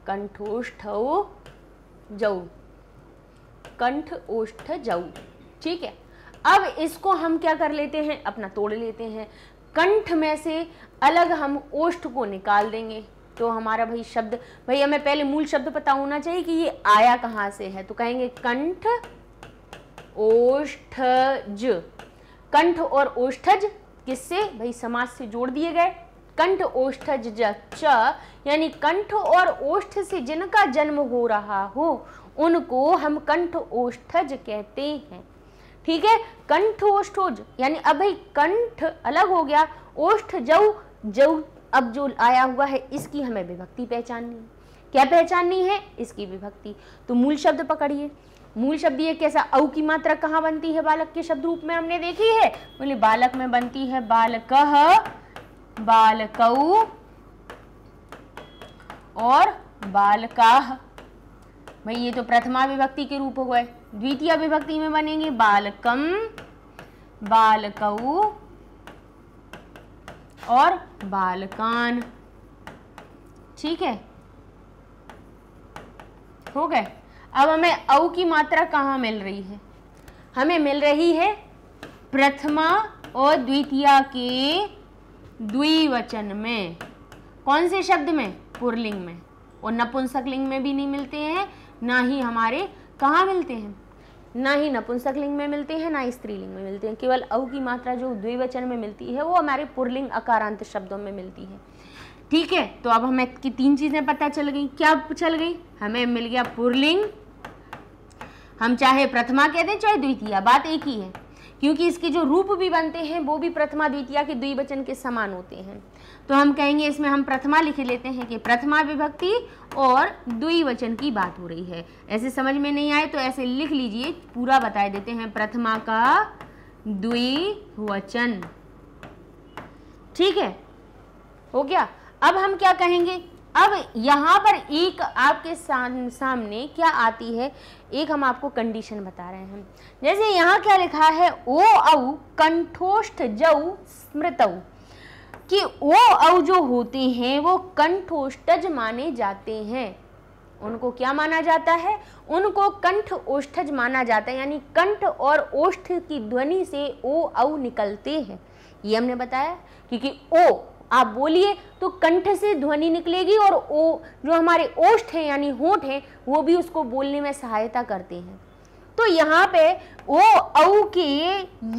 कंठोष्ठ जऊ, कंठ ओष्ठ जऊ। ठीक है, अब इसको हम क्या कर लेते हैं, अपना तोड़ लेते हैं। कंठ में से अलग हम ओष्ठ को निकाल देंगे तो हमारा भाई शब्द, भाई हमें पहले मूल शब्द पता होना चाहिए कि ये आया कहाँ से है। तो कहेंगे कंठ ओष्ठज। कंठ और ओष्ठज किससे भाई समाज से जोड़ दिए गए। कंठ ओष्ठज च यानी कंठ और ओष्ठ से जिनका जन्म हो रहा हो उनको हम कंठ ओष्ठज कहते हैं। ठीक है, कंठ ओष्ठोज यानी अब भाई कंठ अलग हो गया, ओष्ठ जऊ, जऊ अब जो आया हुआ है इसकी हमें विभक्ति पहचाननी है। क्या पहचाननी है? इसकी विभक्ति। तो मूल शब्द पकड़िए। मूल शब्द ये कैसा, औ की मात्रा कहाँ बनती है बालक के शब्द रूप में हमने देखी है, बोले बालक में बनती है बालकः, बालकौ और बालकाः। भाई ये तो प्रथमा विभक्ति के रूप हो गए। द्वितीय विभक्ति में बनेंगे बालकम, बालकौ और बालकान। ठीक है, हो गए। अब हमें औ की मात्रा कहाँ मिल रही है? हमें मिल रही है प्रथमा और द्वितीया के द्विवचन में। कौन से शब्द में? पुल्लिंग में। और नपुंसक लिंग में भी नहीं मिलते हैं, ना ही हमारे कहाँ मिलते हैं, ना ही नपुंसक लिंग में मिलते हैं, ना ही स्त्रीलिंग में मिलते हैं। केवल औ की मात्रा जो द्विवचन में मिलती है वो हमारे पुल्लिंग अकारांत शब्दों में मिलती है। ठीक है, तो अब हमें की तीन चीजें पता चल गई। क्या चल गई? हमें मिल गया पुल्लिंग, हम चाहे प्रथमा कह दें चाहे द्वितीया, बात एक ही है, क्योंकि इसके जो रूप भी बनते हैं वो भी प्रथमा द्वितीया के द्विवचन के समान होते हैं। तो हम कहेंगे इसमें हम प्रथमा लिख लेते हैं कि प्रथमा विभक्ति और द्विवचन की बात हो रही है। ऐसे समझ में नहीं आए तो ऐसे लिख लीजिए, पूरा बता देते हैं, प्रथमा का द्विवचन। ठीक है, हो गया। अब हम क्या कहेंगे? अब यहाँ पर एक आपके सामने क्या आती है, एक हम आपको कंडीशन बता रहे हैं। जैसे यहाँ क्या लिखा है, ओ औ कंठोष्ठ जऊ स्मृतौ, कि ओ औ जो होते हैं वो कंठोष्ठज माने जाते हैं। उनको क्या माना जाता है? उनको कंठ ओष्ठज माना जाता है, यानी कंठ और ओष्ठ की ध्वनि से ओ औ निकलते हैं। ये हमने बताया, क्योंकि ओ आप बोलिए तो कंठ से ध्वनि निकलेगी और ओ जो हमारे ओष्ठ हैं यानी होंठ हैं वो भी उसको बोलने में सहायता करते हैं। तो यहाँ पे ओ औ के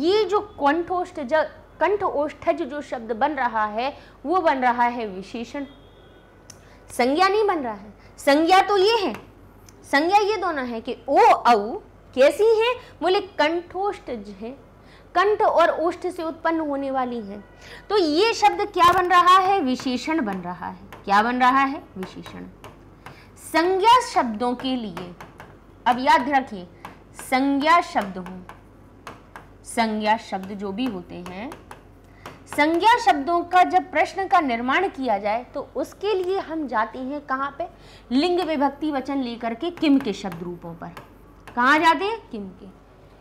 ये जो कंठ ओष्ठज जो शब्द बन रहा है वो बन रहा है विशेषण, संज्ञा नहीं बन रहा है। संज्ञा तो ये है, संज्ञा ये दोनों है कि ओ औ कैसी है, बोले कंठोष्ठज है, कंठ और ओष्ठ से उत्पन्न होने वाली है। तो ये शब्द क्या बन रहा है? विशेषण बन रहा है। क्या बन रहा है? विशेषण। संज्ञा शब्दों के लिए अब याद रखिए, संज्ञा शब्द हो, संज्ञा शब्द जो भी होते हैं, संज्ञा शब्दों का जब प्रश्न का निर्माण किया जाए तो उसके लिए हम जाते हैं कहाँ पे? लिंग विभक्ति वचन लेकर के किम के शब्द रूपों पर। कहाँ जाते हैं? किम के।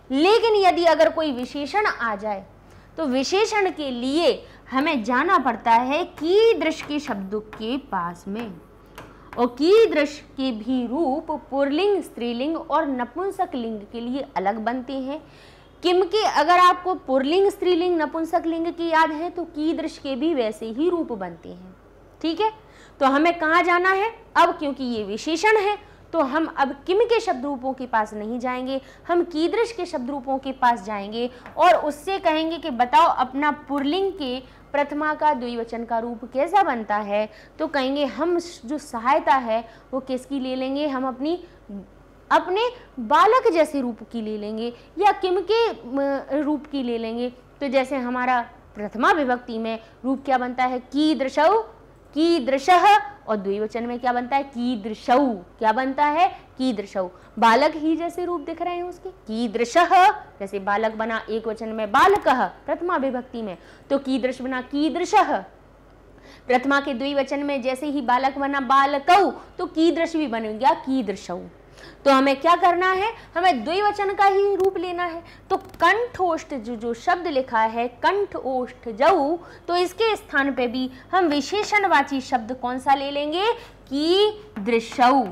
लेकिन यदि अगर कोई विशेषण आ जाए तो विशेषण के लिए हमें जाना पड़ता है कीदृश के शब्दों के पास में, और कीदृश के भी रूप पुल्लिंग, स्त्रीलिंग और नपुंसक लिंग के लिए अलग बनते हैं। किम के अगर आपको पुल्लिंग, स्त्रीलिंग, नपुंसक लिंग की याद है तो कीदृश के भी वैसे ही रूप बनते हैं। ठीक है, तो हमें कहाँ जाना है अब? क्योंकि ये विशेषण है तो हम अब किम के शब्द रूपों के पास नहीं जाएंगे, हम कीदृश के शब्द रूपों के पास जाएंगे और उससे कहेंगे कि बताओ अपना पुल्लिंग के प्रथमा का द्विवचन का रूप कैसा बनता है। तो कहेंगे हम जो सहायता है वो किसकी ले लेंगे? हम अपने बालक जैसे रूप की ले लेंगे या किम के रूप की ले लेंगे। तो जैसे हमारा प्रथमा विभक्ति में रूप क्या बनता है? कीदृशौ, कीदृशः, और द्विवचन में क्या बनता है? कीदृशौ। क्या बनता है? कीदृशौ। बालक ही जैसे रूप दिख रहे हैं उसके, कीदृशः जैसे बालक बना एक वचन में बालकः प्रथमा विभक्ति में, तो कीदृश बना कीदृशः। प्रथमा के द्विवचन में जैसे ही बालक बना बालकौ तो कीदृश भी बन गया कीदृशौ। तो हमें क्या करना है? हमें द्विवचन का ही रूप लेना है। तो कंठोष्ठ जो शब्द लिखा है कंठ ओष्ठ जऊ, तो इसके स्थान पे भी हम विशेषणवाची शब्द कौन सा ले लेंगे? कीदृशौ,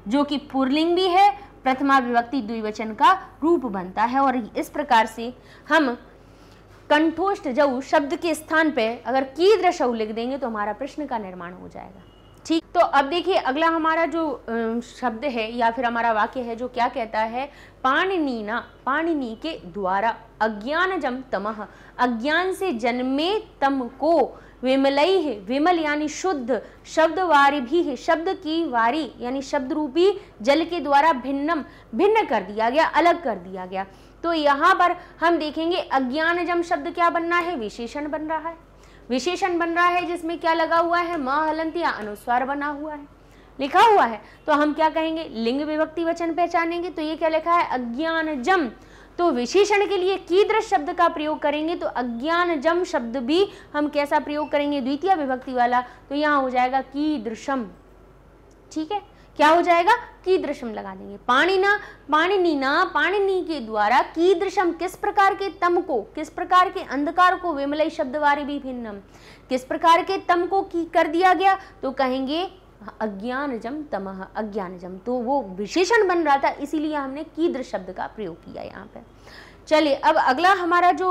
जो कि पुल्लिंग भी है, प्रथमा विभक्ति द्विवचन का रूप बनता है। और इस प्रकार से हम कंठोष्ठ जऊ शब्द के स्थान पे अगर कीदृशौ लिख देंगे तो हमारा प्रश्न का निर्माण हो जाएगा। ठीक, तो अब देखिए अगला हमारा जो शब्द है या फिर हमारा वाक्य है जो क्या कहता है, पाणिनीना, पाणिनि के द्वारा, अज्ञानजम तमः, अज्ञान से जन्मे तम को, विमलैः, विमल यानी शुद्ध, शब्द वारी भी है, शब्द की वारी यानी शब्द रूपी जल के द्वारा भिन्नम, भिन्न कर दिया गया, अलग कर दिया गया। तो यहाँ पर हम देखेंगे अज्ञानजम शब्द क्या बन रहा है, विशेषण बन रहा है, विशेषण बन रहा है जिसमें क्या लगा हुआ है, म हलंत या अनुस्वार बना हुआ है, लिखा हुआ है। तो हम क्या कहेंगे, लिंग विभक्ति वचन पहचानेंगे। तो ये क्या लिखा है, अज्ञानजम, तो विशेषण के लिए कीदृश शब्द का प्रयोग करेंगे, तो अज्ञानजम शब्द भी हम कैसा प्रयोग करेंगे, द्वितीय विभक्ति वाला, तो यहाँ हो जाएगा कीदृशम। ठीक है, क्या हो जाएगा, कीदृशम लगा देंगे। पाणिना, पाणिनीना, पाणिनि के द्वारा, कीदृशम किस प्रकार के तम को, किस प्रकार के अंधकार को, विमलई शब्द वारी भी भिन्नम, किस प्रकार के तम को की कर दिया गया, तो कहेंगे अज्ञानजम तमः, अज्ञानजम, तो वो विशेषण बन रहा था, इसीलिए हमने कीदृश शब्द का प्रयोग किया यहाँ पे। चलिए अब अगला हमारा जो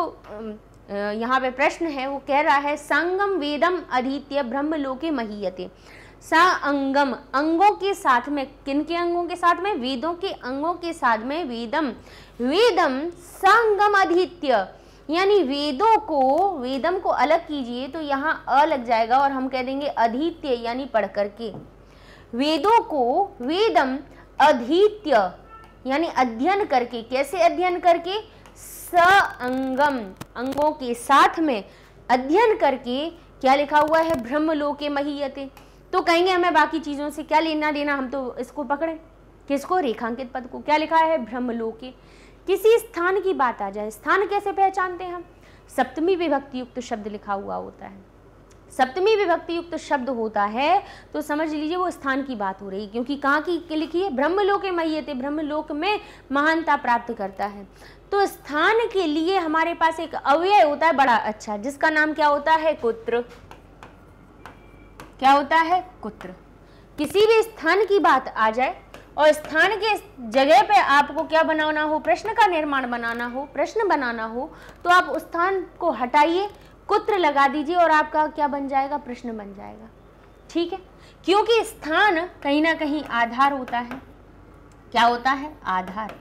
यहाँ पे प्रश्न है वो कह रहा है, संगम वेदम अधीत्य ब्रह्मलोके महीयते। सा अंगम, अंगों के साथ में, किन के अंगों के साथ में, वेदों के अंगों के साथ में, वेदम, वेदम संगम अधीत्य, यानी वेदों को, वेदम को अलग कीजिए तो यहाँ अ लग जाएगा और हम कह देंगे अधीत्य यानी पढ़ करके, वेदों को वेदम अधीत्य यानी अध्ययन करके, कैसे अध्ययन करके, स अंगम, अंगों के साथ में अध्ययन करके, क्या लिखा हुआ है, ब्रह्मलोके महीयते। तो कहेंगे हमें बाकी चीजों से क्या लेना देना, हम तो इसको पकड़े, किसको, रेखांकित पद को। क्या लिखा है, ब्रह्मलोके, किसी स्थान की बात आ जाए, स्थान कैसे पहचानते हैं हम, सप्तमी विभक्ति युक्त शब्द लिखा हुआ होता है, सप्तमी विभक्ति युक्त शब्द होता है तो समझ लीजिए वो स्थान की बात हो रही है, क्योंकि कहाँ की लिखी है, ब्रह्मलोके महीयते, ब्रह्मलोक में महानता प्राप्त करता है। तो स्थान के लिए हमारे पास एक अव्यय होता है बड़ा अच्छा, जिसका नाम क्या होता है, कुत्र। क्या होता है, कुत्र। किसी भी स्थान की बात आ जाए और स्थान के जगह पे आपको क्या बनाना हो, प्रश्न का निर्माण बनाना हो, प्रश्न बनाना हो, तो आप उस स्थान को हटाइए, कुत्र लगा दीजिए और आपका क्या बन जाएगा, प्रश्न बन जाएगा। ठीक है, क्योंकि स्थान कहीं ना कहीं आधार होता है। क्या होता है, आधार।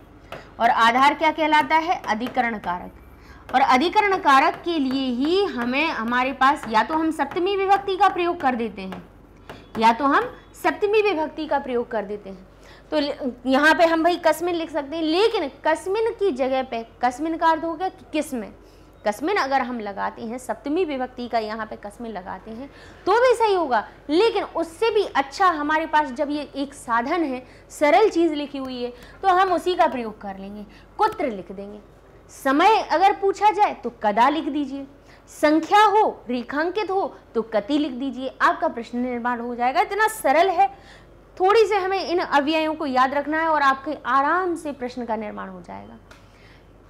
और आधार क्या कहलाता है, अधिकरण कारक। और अधिकरण कारक के लिए ही हमें, हमारे पास या तो हम सप्तमी विभक्ति का प्रयोग कर देते हैं, या तो हम सप्तमी विभक्ति का प्रयोग कर देते हैं। तो यहाँ पे हम भाई कस्मिन लिख सकते हैं, लेकिन कस्मिन की जगह पे, कस्मिन का अर्थ हो गया किसमें, कस्मिन अगर हम लगाते हैं, सप्तमी विभक्ति का यहाँ पे कस्मिन लगाते हैं तो भी सही होगा, लेकिन उससे भी अच्छा हमारे पास जब ये एक साधन है, सरल चीज़ लिखी हुई है, तो हम उसी का प्रयोग कर लेंगे, कुत्र लिख देंगे। समय अगर पूछा जाए तो कदा लिख दीजिए, संख्या हो, रेखांकित हो तो कति लिख दीजिए, आपका प्रश्न निर्माण हो जाएगा। इतना सरल है, थोड़ी से हमें इन अव्ययों को याद रखना है और आपके आराम से प्रश्न का निर्माण हो जाएगा।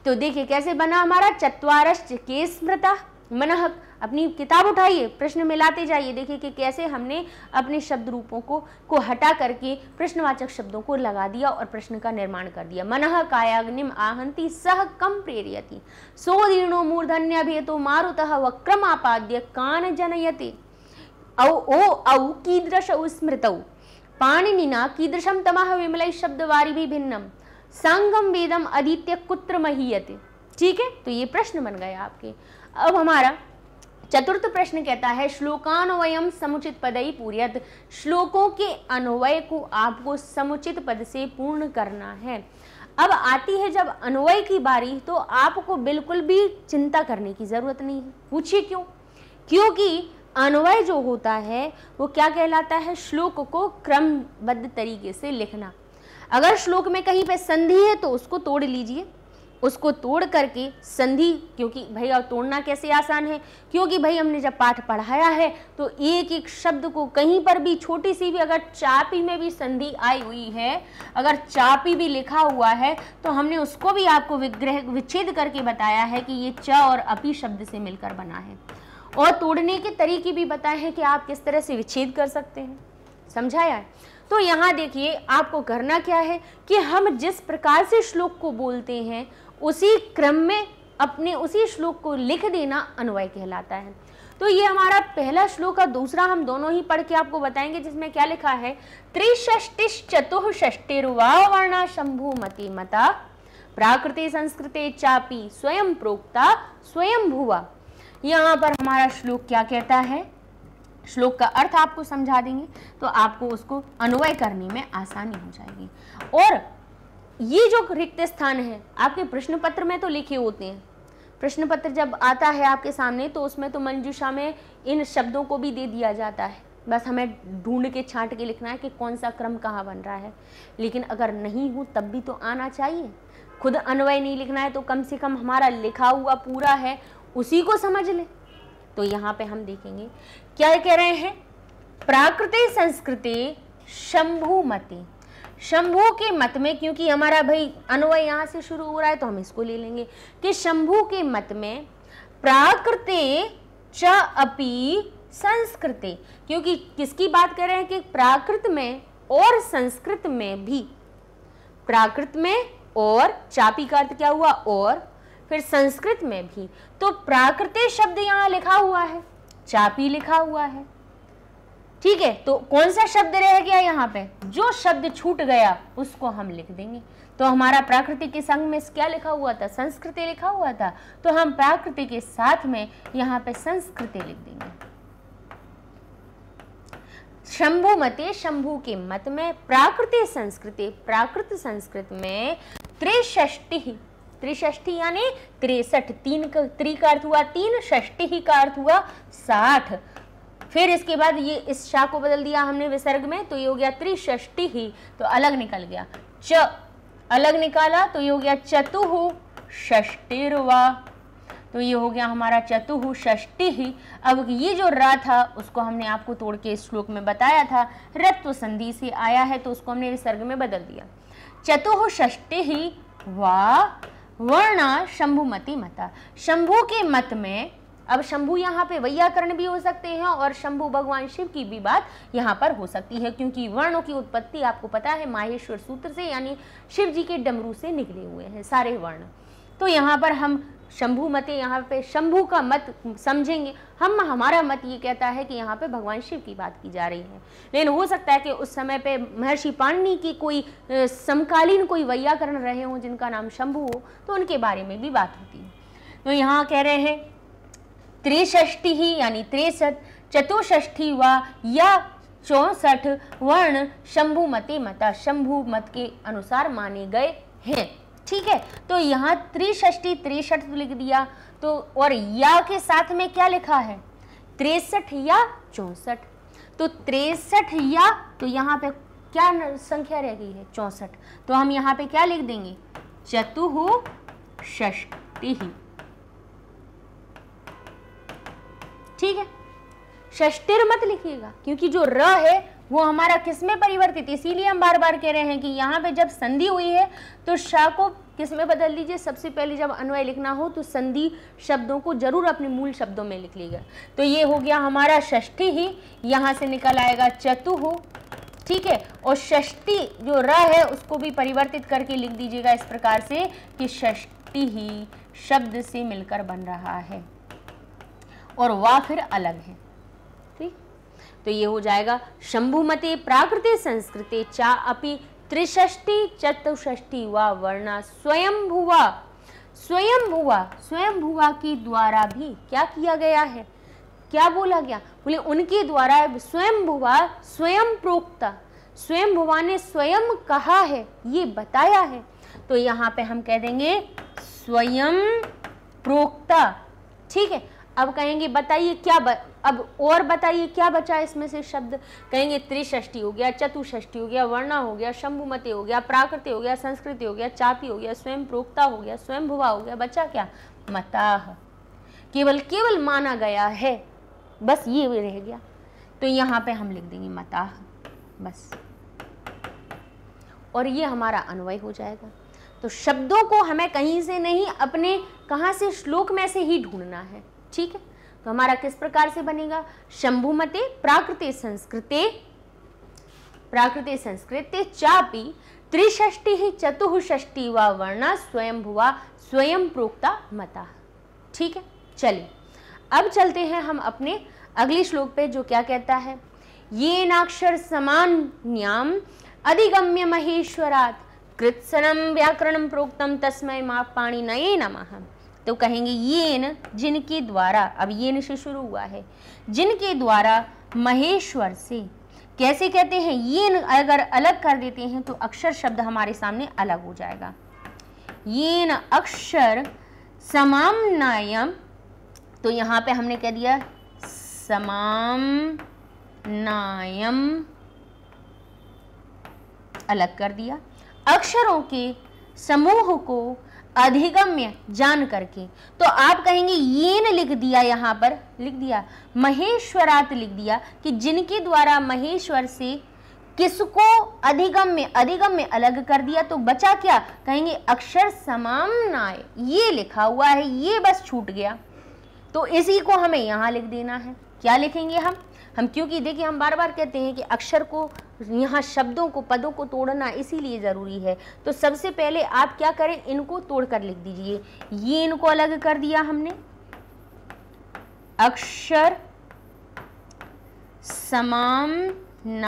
तो देखिए कैसे बना हमारा, चत्वारश्च के स्मृता मनः। अपनी किताब उठाइए, प्रश्न मिलाते जाइए, देखिए कि कैसे हमने अपने शब्द रूपों को हटा करके प्रश्नवाचक शब्दों को लगा दिया और प्रश्न का निर्माण कर दिया। मनः कायाग्निम आहंति सह कम प्रेरयति, सोदीर्णो मूर्धन्यभेतो मारुतः वक्रमापाद्य कान जनयति। औ कीदृश स्मृतौ पाणिनिना कीदृशम तमः विमलै शब्दवारिभिः भिन्नम संगम वेदम अधीत्य कुत्र महीयते। ठीक है, तो ये प्रश्न बन गए आपके। अब हमारा चतुर्थ प्रश्न कहता है, श्लोकान्वयम समुचित पदई पूर्यत। श्लोकों के अन्वय को आपको समुचित पद से पूर्ण करना है। अब आती है जब अन्वय की बारी, तो आपको बिल्कुल भी चिंता करने की जरूरत नहीं है। पूछिए क्यों? क्योंकि अन्वय जो होता है वो क्या कहलाता है, श्लोक को क्रमबद्ध तरीके से लिखना। अगर श्लोक में कहीं पे संधि है तो उसको तोड़ लीजिए, उसको तोड़ करके संधि, क्योंकि भाई और तोड़ना कैसे आसान है, क्योंकि भाई हमने जब पाठ पढ़ाया है तो एक एक शब्द को कहीं पर भी छोटी सी भी अगर चापी में भी संधि आई हुई है, अगर चापी भी लिखा हुआ है तो हमने उसको भी आपको विच्छेद करके बताया है कि ये च और अपी शब्द से मिलकर बना है, और तोड़ने के तरीके भी बताए हैं कि आप किस तरह से विच्छेद कर सकते हैं। समझाया है? तो यहाँ देखिए आपको करना क्या है कि हम जिस प्रकार से श्लोक को बोलते हैं उसी क्रम में अपने उसी श्लोक को लिख देना अन्वय कहलाता है। तो ये हमारा पहला श्लोक और दूसरा हम दोनों ही पढ़ के आपको बताएंगे, जिसमें क्या लिखा है, त्रिषष्टिश्चतुःषष्टिर्वा वर्णा शंभुमती मता प्राकृते संस्कृते चापि स्वयं प्रोक्ता स्वयं भुवा। यहाँ पर हमारा श्लोक क्या कहता है, श्लोक का अर्थ आपको समझा देंगे तो आपको उसको अन्वय करने में आसानी हो जाएगी। और ये जो रिक्त स्थान है आपके प्रश्न पत्र में तो लिखे होते हैं, प्रश्न पत्र जब आता है आपके सामने तो उसमें तो मंजूषा में इन शब्दों को भी दे दिया जाता है, बस हमें ढूंढ के छांट के लिखना है कि कौन सा क्रम कहाँ बन रहा है। लेकिन अगर नहीं हो तब भी तो आना चाहिए, खुद अन्वय नहीं लिखना है तो कम से कम हमारा लिखा हुआ पूरा है उसी को समझ ले। तो यहाँ पे हम देखेंगे क्या कह रहे हैं, प्राकृते संस्कृते शंभुमते, शंभु के मत में, क्योंकि हमारा भाई अन्वय यहाँ से शुरू हो रहा है तो हम इसको ले लेंगे कि शंभु के मत में प्राकृते च अपि संस्कृते, क्योंकि किसकी बात कर रहे हैं कि प्राकृत में और संस्कृत में भी, प्राकृत में और चापी का अर्थ क्या हुआ और, फिर संस्कृत में भी, तो प्राकृते शब्द यहाँ लिखा हुआ है, चापी लिखा हुआ है, ठीक है। तो कौन सा शब्द रह गया यहाँ पे, जो शब्द छूट गया उसको हम लिख देंगे। तो हमारा प्राकृतिक के संग में क्या लिखा हुआ था, संस्कृति लिखा हुआ था, तो हम प्राकृतिक के साथ में यहाँ पे संस्कृति लिख देंगे। शंभु मते, शंभु के मत में, प्राकृतिक संस्कृति, प्राकृत संस्कृत में त्रिषष्टि, त्रिषष्टि यानी 63, तीन का त्रि का अर्थ हुआ 3, षष्टि ही का अर्थ हुआ 60। फिर इसके बाद ये इस शा को बदल दिया हमने विसर्ग में, तो ये हो गया त्रिषष्टि ही, तो अलग निकल गया, च अलग निकाला तो ये हो गया चतुः षष्टिर्वा, तो ये हो गया हमारा चतुः षष्टि ही। अब ये जो रा था उसको हमने आपको तोड़ के इस श्लोक में बताया था, रत्व संधि से आया है तो उसको हमने विसर्ग में बदल दिया। चतुः षष्टि ही वा वर्णा शंभुमती मता, शंभु के मत में, अब शंभु यहाँ पे वैयाकरण भी हो सकते हैं और शंभु भगवान शिव की भी बात यहाँ पर हो सकती है, क्योंकि वर्णों की उत्पत्ति आपको पता है माहेश्वर सूत्र से, यानी शिव जी के डमरू से निकले हुए हैं सारे वर्ण। तो यहाँ पर हम शंभु मते, यहाँ पे शंभु का मत समझेंगे हम, हमारा मत ये कहता है कि यहाँ पे भगवान शिव की बात की जा रही है। लेकिन हो सकता है कि उस समय पे महर्षि पाणिनि की कोई समकालीन कोई वैयाकरण रहे हों जिनका नाम शंभु हो, तो उनके बारे में भी बात होती है। तो यहाँ कह रहे हैं त्रिषष्टि ही यानी 63, चतुष्षष्टि व या 64 वर्ण शंभु मते मता, शंभु मत के अनुसार माने गए हैं, ठीक है। तो यहाँ त्रिषष्टि 63 तो लिख दिया, तो और या के साथ में क्या लिखा है 63 या 64, तो 63 या, तो यहाँ पे क्या संख्या रह गई है 64, तो हम यहाँ पे क्या लिख देंगे चतुः षष्टि ही, ठीक है। षष्टिर मत लिखिएगा क्योंकि जो र है वो हमारा किस में परिवर्तित, इसीलिए हम बार बार कह रहे हैं कि यहाँ पे जब संधि हुई है तो शा को किस में बदल लीजिए, सबसे पहले जब अन्वय लिखना हो तो संधि शब्दों को जरूर अपने मूल शब्दों में लिख लीजिएगा। तो ये हो गया हमारा षष्ठी ही, यहाँ से निकल आएगा चतुः, ठीक है। और षष्ठी जो र है उसको भी परिवर्तित करके लिख दीजिएगा इस प्रकार से कि षष्ठी ही शब्द से मिलकर बन रहा है और वा फिर अलग है, ठीक। तो ये हो जाएगा शंभुमते प्राकृते संस्कृते चा अपि त्रिषष्टि चतुष्षष्टि वा वर्णा स्वयंभुवा, स्वयंभुवा, स्वयंभुवा के द्वारा भी क्या किया गया है, क्या बोला गया, बोले उनके द्वारा स्वयंभुवा, स्वयं प्रोक्ता, स्वयंभुवा ने स्वयं कहा है, ये बताया है। तो यहाँ पे हम कह देंगे स्वयं प्रोक्ता, ठीक है। अब कहेंगे बताइए क्या अब और बताइए क्या बचा इसमें से शब्द, कहेंगे त्रिषष्टि हो गया, चतुष्षष्टि हो गया, वर्णा हो गया, शंभुमते हो गया, प्राकृति हो गया, संस्कृति हो गया, चापी हो गया, स्वयं प्रोक्ता हो गया, स्वयं भुवा हो गया, बचा क्या मताह, केवल माना गया है, बस ये रह गया। तो यहाँ पे हम लिख देंगे मताह बस, और ये हमारा अन्वय हो जाएगा। तो शब्दों को हमें कहीं से नहीं, अपने कहाँ से, श्लोक में से ही ढूंढना है, ठीक है। तो हमारा किस प्रकार से बनेगा, शंभुमते प्राकृते संस्कृते चापी त्रिषष्टि ही चतुष्षष्टि वा वर्णा स्वयंभुवा स्वयं प्रोक्ता मता। ठीक है, चलिए अब चलते हैं हम अपने अगले श्लोक पे, जो क्या कहता है, ये नाक्षर समान्याम अधिगम्य महेश्वरात् कृत्सनम व्याकरणम प्रोक्तम तस्मै मा पाणिनये नमः। तो कहेंगे येन, जिनके द्वारा, अब येन से शुरू हुआ है, जिनके द्वारा महेश्वर से, कैसे कहते हैं, येन अगर अलग कर देते हैं तो अक्षर शब्द हमारे सामने अलग हो जाएगा। येन अक्षर समाम्नायम, तो यहाँ पे हमने कह दिया समाम्नायम, अलग कर दिया, अक्षरों के समूह को अधिगम्य जान करके। तो आप कहेंगे येन लिख दिया, यहाँ पर लिख दिया महेश्वरात लिख दिया कि जिनके द्वारा महेश्वर से किसको अधिगम्य, अधिगम्य अलग कर दिया, तो बचा क्या, कहेंगे अक्षर समाम्नाय, ये लिखा हुआ है, ये बस छूट गया, तो इसी को हमें यहाँ लिख देना है। क्या लिखेंगे हम क्योंकि देखिए हम बार बार कहते हैं कि अक्षर को, यहाँ शब्दों को, पदों को तोड़ना इसीलिए ज़रूरी है। तो सबसे पहले आप क्या करें, इनको तोड़कर लिख दीजिए। ये इनको अलग कर दिया हमने, अक्षर समाम्नायम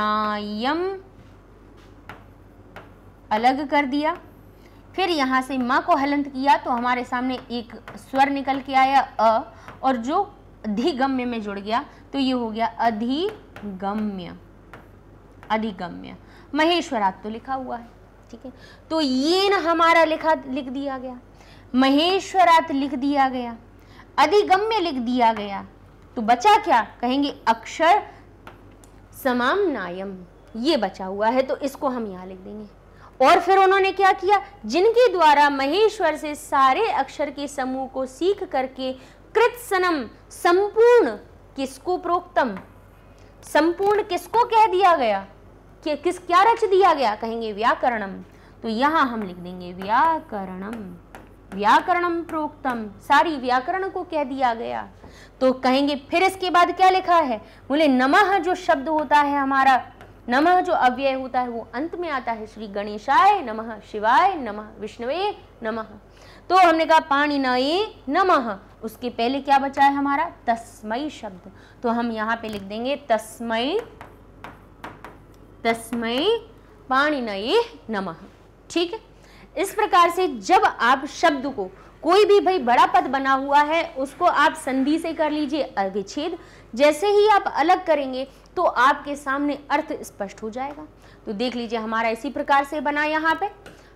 अलग कर दिया, फिर यहाँ से माँ को हलंत किया तो हमारे सामने एक स्वर निकल के आया अ, और जो अधिगम्य में जुड़ गया तो ये हो गया अधिगम्य, अधिगम्य। महेश्वरात तो लिखा हुआ है, ठीक है, तो ये न हमारा लिख दिया गया, महेश्वरात लिख दिया गया, अधिगम्य लिख दिया गया, तो बचा क्या, कहेंगे अक्षर समाम्नायम, ये बचा हुआ है, तो इसको हम यहाँ लिख देंगे। और फिर उन्होंने क्या किया, जिनके द्वारा महेश्वर से सारे अक्षर के समूह को सीख करके कृत्सनम, संपूर्ण, किसको प्रोक्तम, संपूर्ण किसको कह दिया गया, कि किस क्या रच दिया गया, कहेंगे व्याकरणम, तो यहां हम लिख देंगे व्याकरणम, व्याकरणम प्रोक्तम, सारी व्याकरण को कह दिया गया। तो कहेंगे फिर इसके बाद क्या लिखा है, बोले नमः, जो शब्द होता है हमारा, नमः जो अव्यय होता है वो अंत में आता है, श्री गणेशाय नमः, शिवाय नमः, विष्णुवे नमः। तो हमने कहा पाणिनये नमः, उसके पहले क्या बचा है हमारा, तस्मै शब्द, तो हम यहाँ पे लिख देंगे तस्मै, तस्मै पाणिनये नमः। ठीक है, इस प्रकार से जब आप शब्द को, कोई भी भाई बड़ा पद बना हुआ है उसको आप संधि से कर लीजिए अविच्छेद, जैसे ही आप अलग करेंगे तो आपके सामने अर्थ स्पष्ट हो जाएगा। तो देख लीजिए हमारा इसी प्रकार से बना, यहाँ पे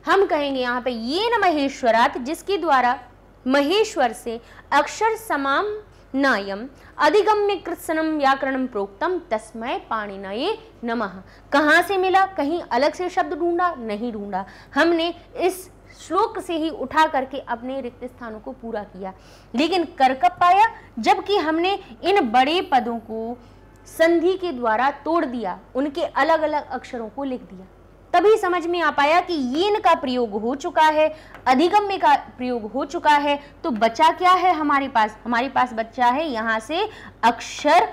हम कहेंगे यहाँ पे ये न महेश्वरात, जिसके द्वारा महेश्वर से अक्षर समाम नायम अधिगम्य कृत्सनम व्याकरणम प्रोक्तम तस्मै पाणिनये नमः। कहाँ से मिला, कहीं अलग से शब्द ढूंढा, नहीं ढूंढा, हमने इस श्लोक से ही उठा करके अपने रिक्त स्थानों को पूरा किया। लेकिन कर कब पाया, जबकि हमने इन बड़े पदों को संधि के द्वारा तोड़ दिया, उनके अलग अलग अक्षरों को लिख दिया, तभी समझ में आ पाया कि येन का प्रयोग हो चुका है, अधिगम्य का प्रयोग हो चुका है, तो बचा क्या है हमारे पास बचा है यहाँ से अक्षर,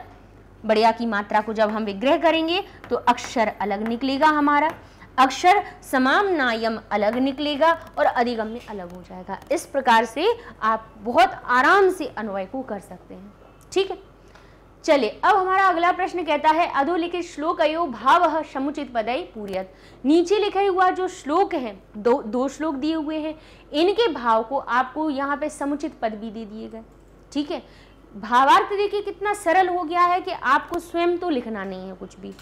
बढ़िया की मात्रा को जब हम विग्रह करेंगे तो अक्षर अलग निकलेगा, हमारा अक्षर समाम्नायम अलग निकलेगा और अधिगम्य अलग हो जाएगा। इस प्रकार से आप बहुत आराम से अन्वय को कर सकते हैं। ठीक है, चलिए अब हमारा अगला प्रश्न कहता है अधोलिखित श्लोक अयो भाव समुचित पदई पूर्यत। नीचे लिखा हुआ जो श्लोक है, दो श्लोक दिए हुए हैं, इनके भाव को आपको यहाँ पे समुचित पद भी दे दिए गए। ठीक है, भावार्थ देखिए कितना सरल हो गया है कि आपको स्वयं तो लिखना नहीं है कुछ भी,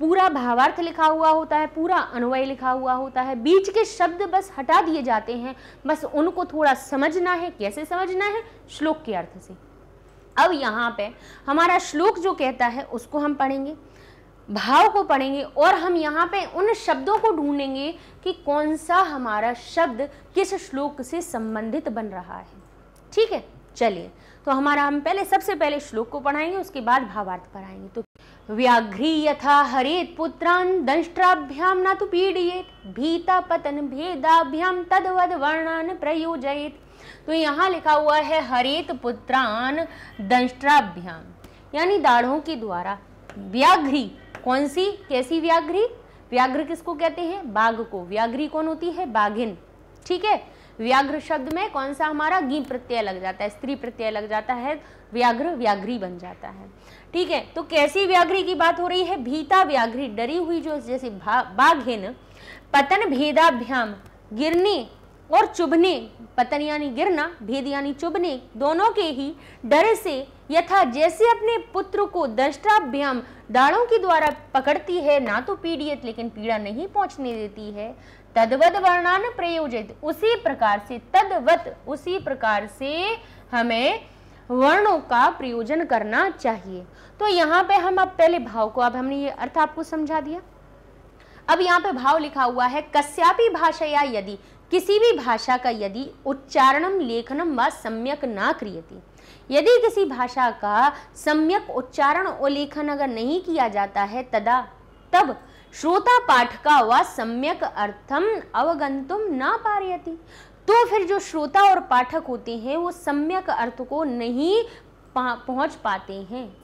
पूरा भावार्थ लिखा हुआ होता है, पूरा अन्वय लिखा हुआ होता है, बीच के शब्द बस हटा दिए जाते हैं, बस उनको थोड़ा समझना है। कैसे समझना है, श्लोक के अर्थ से। अब यहाँ पे हमारा श्लोक जो कहता है उसको हम पढ़ेंगे, भाव को पढ़ेंगे और हम यहाँ पे उन शब्दों को ढूंढेंगे कि कौन सा हमारा शब्द किस श्लोक से संबंधित बन रहा है। ठीक है, चलिए तो हम पहले सबसे पहले श्लोक को पढ़ाएंगे, उसके बाद भावार्थ पढ़ाएंगे। तो व्याघ्री यथा हरेत पुत्रान दंष्ट्राभ्याम न तु पीड़येत भीता पतन भेदाभ्याम तद्वद वर्णान प्रयोजयेत। तो यहाँ लिखा हुआ है हरेत पुत्रान दंष्ट्राभ्याम, यानी दाढ़ों के द्वारा। व्याघ्री कौन सी, कैसी व्याघ्री, व्याघ्र किसको कहते हैं, बाघ को। व्याघ्री कौन होती है, बाघिन। ठीक है, व्याघ्र शब्द में कौन सा हमारा गी प्रत्यय लग जाता है, स्त्री प्रत्यय लग जाता है, व्याघ्र व्याघ्री बन जाता है। ठीक है, तो कैसी व्याघ्री की बात हो रही है, भीता व्याघ्री, डरी हुई जो जैसे बाघिन, पतन भेदाभ्याम, गिरने और चुभने, पतन यानी गिरना, भेद यानी चुभने, दोनों के ही डर से, यथा जैसे अपने पुत्र को दंष्ट्राभ्याम, दाढ़ों के द्वारा पकड़ती है, ना तो पीड़ित लेकिन पीड़ा नहीं पहुंचने देती है, तद्वद वर्णान प्रयोजित, उसी प्रकार से, तद्वत उसी प्रकार से हमें वर्णों का प्रयोजन करना चाहिए। तो यहाँ पे हम अब पहले भाव को, अब हमने ये अर्थ आपको समझा दिया। अब यहाँ पे भाव लिखा हुआ है, कस्यापि भाषया यदि, किसी भी भाषा का यदि उच्चारणम लेखनम व सम्यक ना क्रियते, यदि किसी भाषा का सम्यक उच्चारण और लेखन अगर नहीं किया जाता है, तदा तब श्रोता पाठका व सम्यक अर्थम अवगंतुम ना पारयति, तो फिर जो श्रोता और पाठक होते हैं वो सम्यक अर्थ को नहीं पहुंच पाते हैं,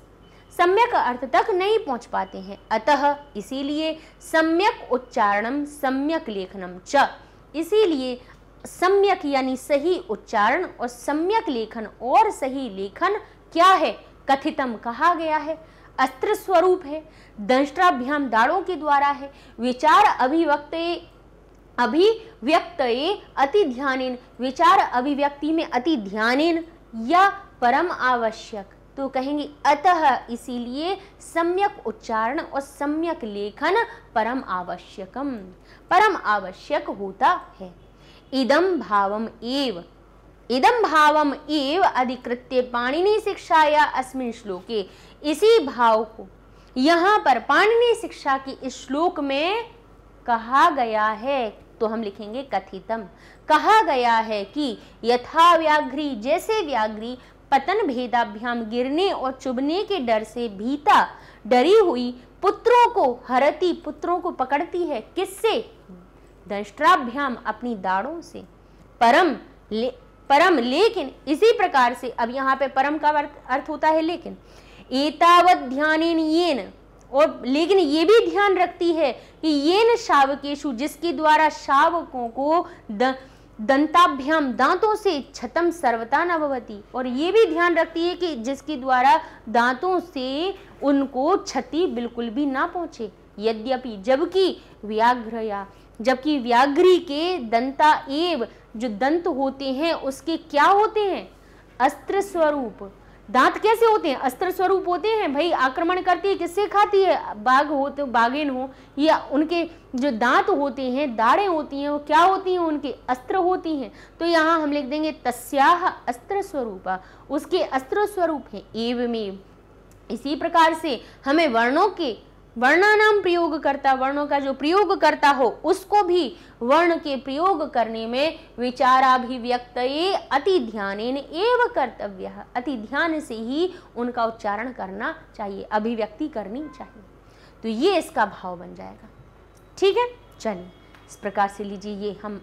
सम्यक अर्थ तक नहीं पहुंच पाते हैं। अतः इसीलिए सम्यक उच्चारणम सम्यक लेखनम च, इसीलिए सम्यक यानी सही उच्चारण और सम्यक लेखन और सही लेखन क्या है, कथितम कहा गया है, अस्त्र स्वरूप है, दंष्ट्राभ्याम दाढ़ों के द्वारा है, विचार अभिव्यक्तये अति ध्यानेन, विचार अभिव्यक्ति में अति ध्यानेन, या परम आवश्यक, तो कहेंगे अतः इसीलिए सम्यक उच्चारण और सम्यक लेखन परम आवश्यकम, परम आवश्यक होता है। इदम भावम एव अधिकृत्य पाणिनि शिक्षाया अस्मिन् श्लोके, इसी भाव को यहाँ पर पाणिनि शिक्षा की इस श्लोक में कहा गया है, तो हम लिखेंगे कथितम, कहा गया है कि यथा व्याघ्री, जैसे व्याघ्री पतन भेदाभ्याम, गिरने और चुभने के डर से भीता, डरी हुई, पुत्रों को हरती, पुत्रों को पकड़ती है, किससे, दंष्ट्राभ्याम अपनी दाढ़ों से, परम लेकिन, इसी प्रकार से, अब यहाँ पे परम का अर्थ होता है लेकिन, एतावत् ध्यानेन येन, और लेकिन ये भी ध्यान रखती है कि येन शावकेषु, जिसके द्वारा शावकों को दंताभ्याम दांतों से क्षतम सर्वथा न भवति, और ये भी ध्यान रखती है कि जिसके द्वारा दांतों से उनको क्षति बिल्कुल भी ना पहुंचे। यद्यपि, जबकि व्याघ्री के दंता एव, जो दंत होते हैं उसके क्या होते हैं, अस्त्र स्वरूप, दांत कैसे होते हैं, अस्त्र स्वरूप होते हैं। भाई आक्रमण करती है, किससे खाती है, बाघ हो तो बाघिन हो, या उनके जो दांत होते हैं, दाढ़ें होती हैं, वो क्या होती हैं, उनके अस्त्र होती हैं। तो यहाँ हम लिख देंगे तस्याह अस्त्र स्वरूपा, उसके अस्त्र स्वरूप है। एवमेव, इसी प्रकार से हमें वर्णों के, वर्णानाम प्रयोग करता, वर्णों का जो प्रयोग करता हो उसको भी वर्ण के प्रयोग करने में विचाराभिव्यक्तये अति ध्यानेन एव कर्तव्यः, अति ध्यान से ही उनका उच्चारण करना चाहिए, अभिव्यक्ति करनी चाहिए। तो ये इसका भाव बन जाएगा। ठीक है, चलिए इस प्रकार से लीजिए ये हम,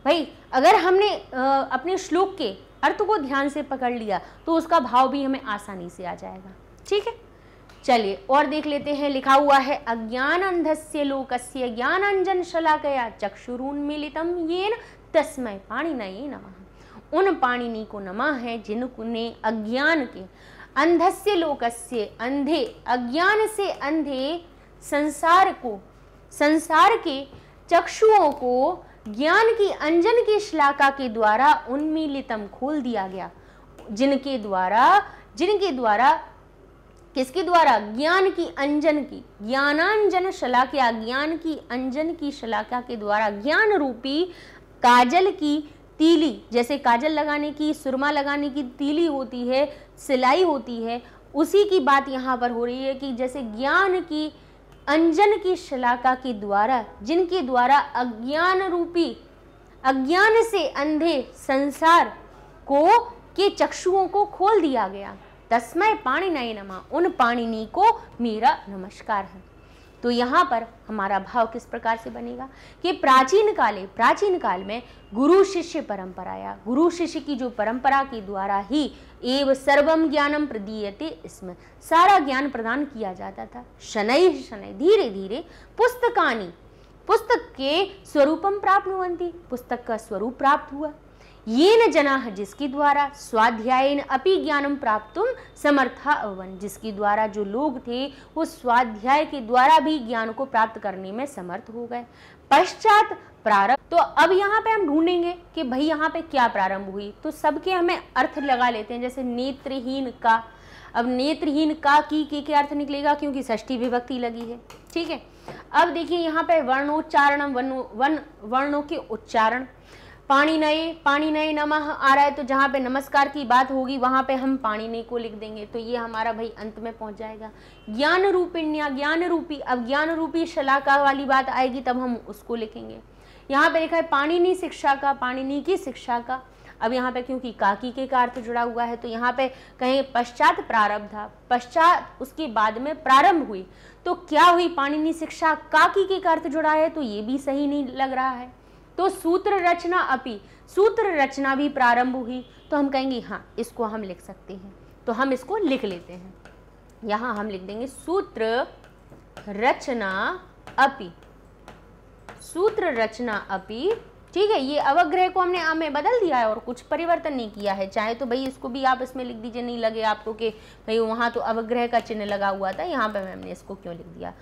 भाई अगर हमने अपने श्लोक के अर्थ को ध्यान से पकड़ लिया तो उसका भाव भी हमें आसानी से आ जाएगा। ठीक है, चलिए और देख लेते हैं। लिखा हुआ है, अज्ञान अंधस्य लोकस्य ज्ञानांजन शलाकया चक्षुरुन्मीलितं येन तस्मै पाणिनये नमः। उन पाणिनि को नमः है जिन्होंने अज्ञान के, अंधस्य लोकस्य, अंधे, अज्ञान से अंधे संसार को, संसार के चक्षुओं को ज्ञान की अंजन की श्लाका के द्वारा उन्मीलितम, खोल दिया गया, जिनके द्वारा किसके द्वारा, ज्ञान की अंजन की, ज्ञानांजन शलाका, ज्ञान की अंजन की शलाका के द्वारा ज्ञान रूपी काजल की तीली, जैसे काजल लगाने की, सुरमा लगाने की तीली होती है, सिलाई होती है, उसी की बात यहाँ पर हो रही है कि जैसे ज्ञान की अंजन की शलाका के द्वारा, जिनके द्वारा अज्ञान रूपी, अज्ञान से अंधे संसार को के चक्षुओं को खोल दिया गया। तस्मै पाणिनये नमः, उन पाणिनि को मेरा नमस्कार है। तो यहाँ पर हमारा भाव किस प्रकार से बनेगा कि प्राचीन काल में गुरु शिष्य परंपराया, गुरु शिष्य की जो परंपरा के द्वारा ही एव सर्वम ज्ञानम प्रदीयते, इसमें सारा ज्ञान प्रदान किया जाता था। शनैः शनैः, धीरे धीरे पुस्तकानि, पुस्तक के स्वरूपम प्राप्नुवन्ति, पुस्तक का स्वरूप प्राप्त हुआ। येन जनाः जिसके द्वारा स्वाध्यायेन अपि ज्ञानम प्राप्तुम समर्था अभवन् जिसके द्वारा जो लोग थे वो स्वाध्याय के द्वारा भी ज्ञान को प्राप्त करने में समर्थ हो गए। पश्चात प्रारंभ, तो अब यहाँ पे हम ढूंढेंगे कि भाई यहाँ पे क्या प्रारंभ हुई, तो सबके हमें अर्थ लगा लेते हैं। जैसे नेत्रहीन का, अब नेत्रहीन का की के अर्थ निकलेगा क्योंकि षष्ठी विभक्ति लगी है, ठीक है। अब देखिए यहाँ पे वर्णोच्चारणम, वर्णों के उच्चारण, पाणिनये नमः आ रहा है, तो जहाँ पे नमस्कार की बात होगी वहां पे हम पाणिनय को लिख देंगे, तो ये हमारा भाई अंत में पहुंच जाएगा। ज्ञान रूपिण्या, ज्ञान रूपी, अब ज्ञान रूपी शलाका वाली बात आएगी तब हम उसको लिखेंगे। यहाँ पे लिखा है पाणिनि शिक्षा का, पाणिनि की शिक्षा का। अब यहाँ पे क्योंकि काकी के का अर्थ जुड़ा हुआ है तो यहाँ पे कहें पश्चात प्रारब्ध था, पश्चात उसके बाद में प्रारंभ हुई, तो क्या हुई, पाणिनि शिक्षा काकी के का अर्थ जुड़ा है, तो ये भी सही नहीं लग रहा है। तो सूत्र रचना अपि, सूत्र रचना भी प्रारंभ हुई, तो हम कहेंगे हाँ इसको हम लिख सकते हैं, तो हम इसको लिख लेते हैं। यहाँ हम लिख देंगे सूत्र रचना अपि, सूत्र रचना अपि, ठीक है। ये अवग्रह को हमने में बदल दिया है और कुछ परिवर्तन नहीं किया है। चाहे तो भाई इसको भी आप इसमें लिख दीजिए, नहीं लगे आपको कि भाई वहां तो अवग्रह का चिन्ह लगा हुआ था, यहाँ पे हमने इसको क्यों लिख दिया।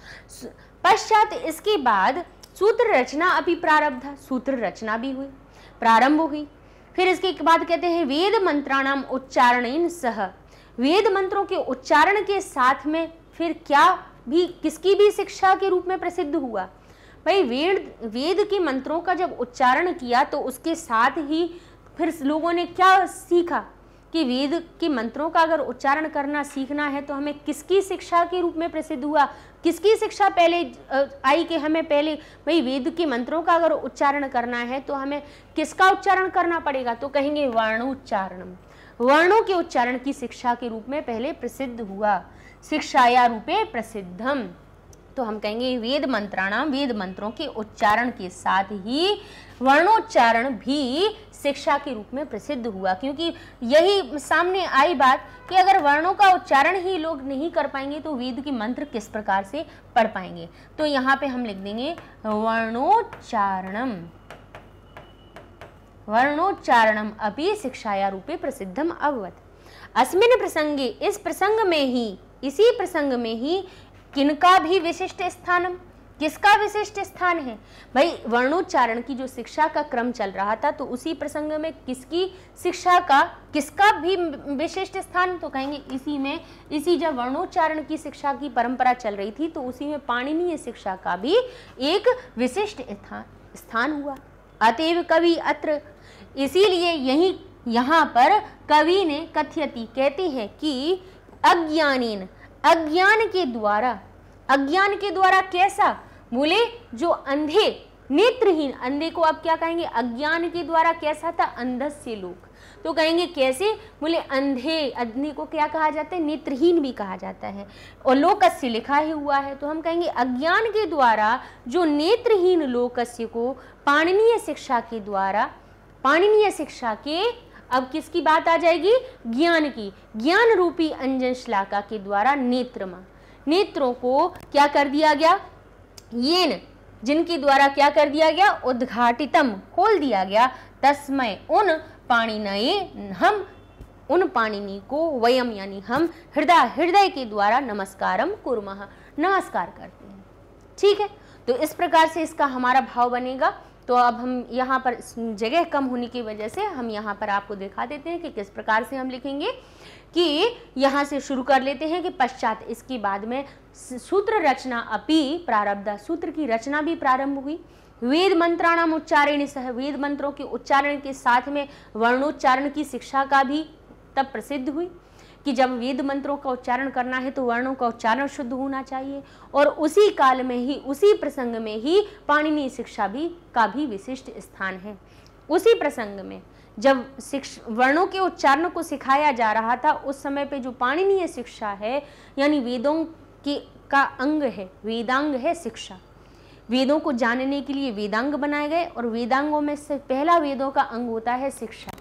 पश्चात इसके बाद सूत्र रचना अभी प्रारब्ध था, सूत्र रचना भी हुई, प्रारंभ हुई। फिर इसके बाद कहते हैं वेद मंत्राणाम उच्चारणेन सह, वेद मंत्रों के उच्चारण के साथ में फिर क्या भी किसकी भी शिक्षा के रूप में प्रसिद्ध हुआ। भाई वेद के मंत्रों का जब उच्चारण किया तो उसके साथ ही फिर लोगों ने क्या सीखा कि वेद के मंत्रों का अगर उच्चारण करना सीखना है तो हमें किसकी शिक्षा के रूप में प्रसिद्ध हुआ, किसकी शिक्षा पहले आई कि हमें पहले भाई वेद के मंत्रों का अगर उच्चारण करना है तो हमें किसका उच्चारण करना पड़ेगा, तो कहेंगे वर्णोच्चारणम, वर्णों के उच्चारण की शिक्षा के रूप में पहले प्रसिद्ध हुआ, शिक्षाया रूपे प्रसिद्धम। तो हम कहेंगे वेद मंत्राणाम, वेद मंत्रों के उच्चारण के साथ ही वर्णोच्चारण भी शिक्षा के रूप में प्रसिद्ध हुआ, क्योंकि यही सामने आई बात कि अगर वर्णों का उच्चारण ही लोग नहीं कर पाएंगे तो वेद के मंत्र किस प्रकार से पढ़ पाएंगे। तो यहाँ पे हम लिख देंगे वर्णोच्चारणम, वर्णोच्चारणम अपि शिक्षाया रूपे प्रसिद्धम अभवत्। अस्मिन् प्रसंगे, इस प्रसंग में ही, इसी प्रसंग में ही किनका भी विशिष्ट स्थानम, किसका विशिष्ट स्थान है। भाई वर्णोच्चारण की जो शिक्षा का क्रम चल रहा था तो उसी प्रसंग में किसकी शिक्षा का, किसका भी विशिष्ट स्थान, तो कहेंगे इसी में, इसी जब वर्णोच्चारण की शिक्षा की परंपरा चल रही थी तो उसी में पाणिनीय शिक्षा का भी एक विशिष्ट स्थान हुआ। अतएव कवि अत्र, इसीलिए यही यहाँ पर कवि ने कथयति, कहते हैं कि अज्ञानेन, अज्ञान के द्वारा, अज्ञान के द्वारा कैसा, बोले जो अंधे, नेत्रहीन, अंधे को आप क्या कहेंगे, अज्ञान के द्वारा कैसा था, अंधस्य लोक, तो कहेंगे कैसे, बोले अंधे, अंधे को क्या कहा जाता है, नेत्रहीन भी कहा जाता है, और लोकस्य लिखा ही हुआ है, तो हम कहेंगे अज्ञान के द्वारा जो नेत्रहीन लोकस्य को पाणिनीय शिक्षा के द्वारा, पाणिनीय शिक्षा के, अब किसकी बात आ जाएगी, ज्ञान की, ज्ञान रूपी अंजन श्लाका के द्वारा नेत्रमा, नेत्रों को क्या कर दिया गया, येन, जिनके द्वारा क्या कर दिया गया, उद्घाटितम, खोल दिया गया, तस्मय, उन पाणिनये, हम उन पाणिनि को, वयम यानी हम, हृदय, हृदय के द्वारा नमस्कारम कुर्मः, नमस्कार करते हैं। ठीक है, तो इस प्रकार से इसका हमारा भाव बनेगा। तो अब हम यहाँ पर जगह कम होने की वजह से हम यहाँ पर आपको दिखा देते हैं कि किस प्रकार से हम लिखेंगे, कि यहाँ से शुरू कर लेते हैं कि पश्चात, इसके बाद में सूत्र रचना अपि प्रारब्धा, सूत्र की रचना भी प्रारंभ हुई, वेद मंत्राणाम उच्चारण सह, वेद मंत्रों के उच्चारण के साथ में वर्णोच्चारण की शिक्षा का भी तब प्रसिद्ध हुई कि जब वेद मंत्रों का उच्चारण करना है तो वर्णों का उच्चारण शुद्ध होना चाहिए, और उसी काल में ही, उसी प्रसंग में ही पाणिनीय शिक्षा भी का भी विशिष्ट स्थान है। उसी प्रसंग में जब वर्णों के उच्चारण को सिखाया जा रहा था उस समय पे जो पाणिनीय शिक्षा है यानी वेदों की का अंग है, वेदांग है शिक्षा, वेदों को जानने के लिए वेदांग बनाए गए, और वेदांगों में से पहला वेदों का अंग होता है शिक्षा।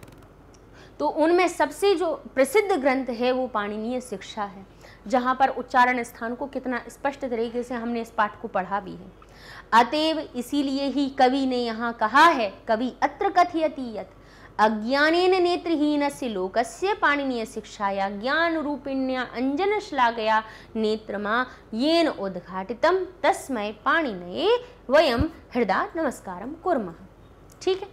तो उनमें सबसे जो प्रसिद्ध ग्रंथ है वो पाणिनीय शिक्षा है, जहाँ पर उच्चारण स्थान को कितना स्पष्ट तरीके से हमने इस पाठ को पढ़ा भी है। अतएव इसीलिए ही कवि ने यहाँ कहा है, कवि अत्र कथयति यत्, अज्ञानेन नेत्रहीनस्य लोकस्य पाणिनीय शिक्षाया ज्ञान रूपिण्या अंजन श्लाघया नेत्रमा येन उद्घाटितम तस्मै पाणिनये वयम हृदय नमस्कारम कुर्मः। ठीक है,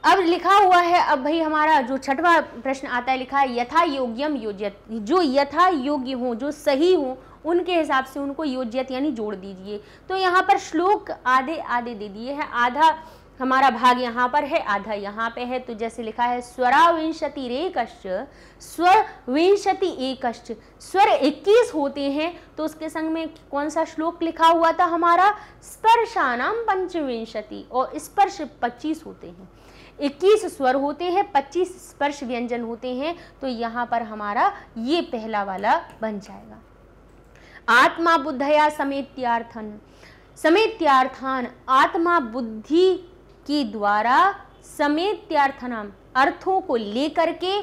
अब लिखा हुआ है, अब भाई हमारा जो छठवां प्रश्न आता है, लिखा है यथा योग्यम योज्यत, जो यथा योग्य हो, जो सही हो, उनके हिसाब से उनको योज्यत यानी जोड़ दीजिए। तो यहाँ पर श्लोक आधे आधे दे दिए हैं, आधा हमारा भाग यहाँ पर है, आधा यहाँ पे है। तो जैसे लिखा है स्वराविंशति रेकश्च, स्वर विंशति एकश्च, स्वर 21 होते हैं, तो उसके संग में कौन सा श्लोक लिखा हुआ था हमारा, स्पर्शानाम पंचविंशति, और स्पर्श 25 होते हैं। 21 स्वर होते हैं, 25 स्पर्श व्यंजन होते हैं। तो यहाँ पर हमारा ये पहला वाला बन जाएगा। आत्मा बुद्धया समेत्यार्थन, समेत्यार्थान, आत्मा बुद्धि के द्वारा समेत्यार्थनम, अर्थों को लेकर के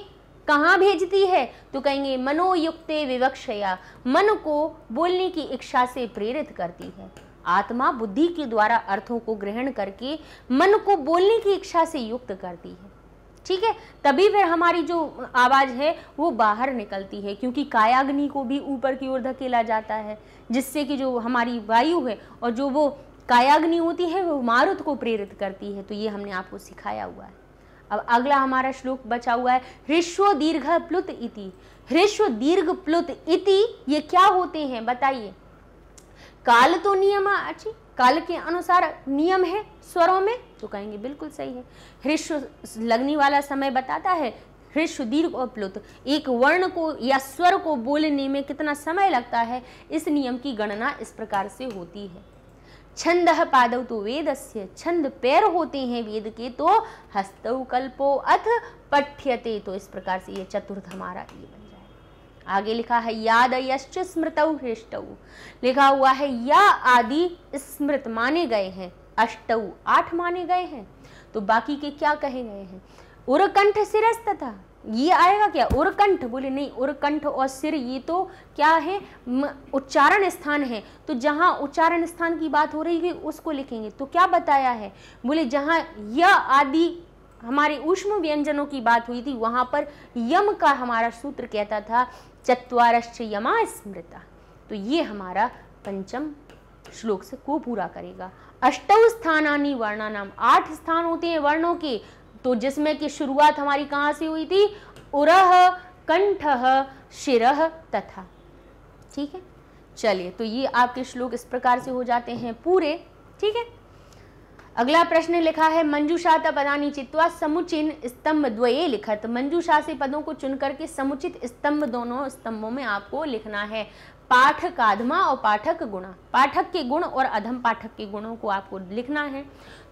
कहाँ भेजती है, तो कहेंगे मनोयुक्ते विवक्षया, मन को बोलने की इच्छा से प्रेरित करती है। आत्मा बुद्धि के द्वारा अर्थों को ग्रहण करके मन को बोलने की इच्छा से युक्त करती है। ठीक है, तभी फिर हमारी जो आवाज है वो बाहर निकलती है, क्योंकि कायाग्नि को भी ऊपर की ओर धकेला जाता है, जिससे कि जो हमारी वायु है और जो वो कायाग्नि होती है वो मारुत को प्रेरित करती है। तो ये हमने आपको सिखाया हुआ है। अब अगला हमारा श्लोक बचा हुआ है, ह्रस्व दीर्घ प्लुत इति। ह्रस्व दीर्घ प्लुत इति ये क्या होते हैं बताइए। काल तो नियम अच्छी, काल के अनुसार नियम है स्वरों में, तो कहेंगे बिल्कुल सही है। ह्रस्व लगने वाला समय बताता है, ह्रस्व दीर्घ और प्लुत, एक वर्ण को या स्वर को बोलने में कितना समय लगता है, इस नियम की गणना इस प्रकार से होती है। छंदः पादौ तो वेदस्य, छंद पैर होते हैं वेद के, तो हस्तौ कल्पो अथ पठ्यते, तो इस प्रकार से ये चतुर्थ हमारा ये बन जाएगा। आगे लिखा है यादयश्च स्मृतौ हृष्टौ, लिखा हुआ है या आदि स्मृत माने गए हैं, अष्टौ 8 माने गए हैं, तो बाकी के क्या कहे गए हैं, उरकंठ शिरस्तथा, ये आएगा क्या उरकंठ, बोले नहीं, उरकंठ और सिर ये तो क्या है उच्चारण स्थान है, तो जहां उच्चारण स्थान की बात हो रही है उसको लिखेंगे। तो क्या बताया है, बोले जहां य आदि हमारे ऊष्म व्यंजनों की बात हुई थी वहां पर यम का हमारा सूत्र कहता था चत्वारश्च यमा स्मृता, तो ये हमारा पंचम श्लोक से को पूरा करेगा। अष्टौ स्थानानि वर्णानाम, 8 स्थान होते हैं वर्णों के, तो जिसमें कि शुरुआत हमारी कहाँ से हुई थी, उरह कंठः शिरः तथा। ठीक है, चलिए तो ये आपके श्लोक इस प्रकार से हो जाते हैं पूरे। ठीक है, अगला प्रश्न लिखा है मंजूषात पदानि चित्वा समुचिन स्तंभ द्वये लिखत। मंजूषा से पदों को चुन करके समुचित स्तंभ, दोनों स्तंभों में आपको लिखना है। पाठक आधमा और पाठक गुणा, पाठक के गुण और अधम पाठक के गुणों को आपको लिखना है।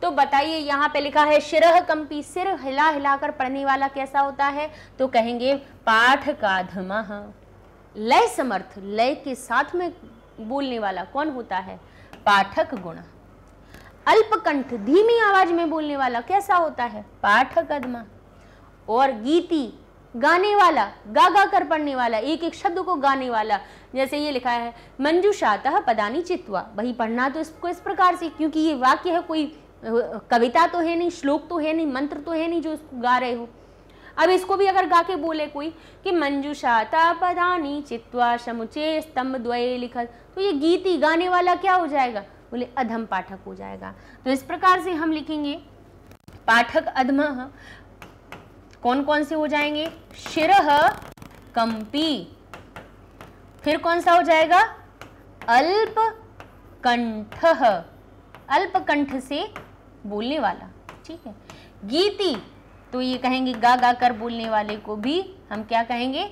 तो बताइए यहाँ पे लिखा है शिरः कंपी, सिर हिला हिलाकर पढ़ने वाला कैसा होता है, तो कहेंगे पाठकाधमः। लय समर्थ, लय के साथ में बोलने वाला कौन होता है, पाठक गुण। अल्पकंठ, धीमी आवाज में बोलने वाला कैसा होता है, पाठक अधमा। और गीति, गाने वाला, गा गा कर पढ़ने वाला, एक एक शब्द को गाने वाला, जैसे ये लिखा है मंजूषातः पदानि चित्वा, वही पढ़ना तो इसको इस प्रकार से, क्योंकि ये वाक्य है, कोई कविता तो है नहीं, श्लोक तो है नहीं, मंत्र तो है नहीं जो इसको गा रहे हो। अब इसको भी अगर गा के बोले कोई कि मंजूषातः पदानि चित्वा समुचे स्तंभ द्वये लिखत, तो ये गीति गाने वाला क्या हो जाएगा, बोले अधम पाठक हो जाएगा। तो इस प्रकार से हम लिखेंगे पाठक अधमः, कौन कौन से हो जाएंगे, शिरः कंपी, फिर कौन सा हो जाएगा, अल्प कंठः, अल्प कंठ से बोलने वाला। ठीक है, गीति, तो ये कहेंगे गा गा कर बोलने वाले को भी हम क्या कहेंगे,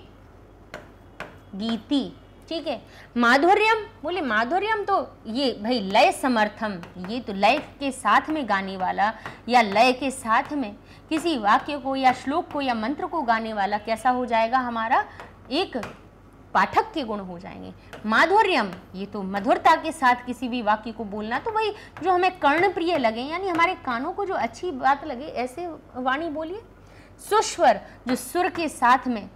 गीति। ठीक है, माधुर्यम, बोले माधुर्यम तो ये भाई लय समर्थम, ये तो लय के साथ में गाने वाला या लय के साथ में किसी वाक्य को या श्लोक को या मंत्र को गाने वाला कैसा हो जाएगा, हमारा एक पाठक के गुण हो जाएंगे। माधुर्यम, ये तो मधुरता के साथ किसी भी वाक्य को बोलना, तो भाई जो हमें कर्णप्रिय लगे, यानी हमारे कानों को जो अच्छी बात लगे ऐसे वाणी बोलिए। सुस्वर, जो सुर के साथ में,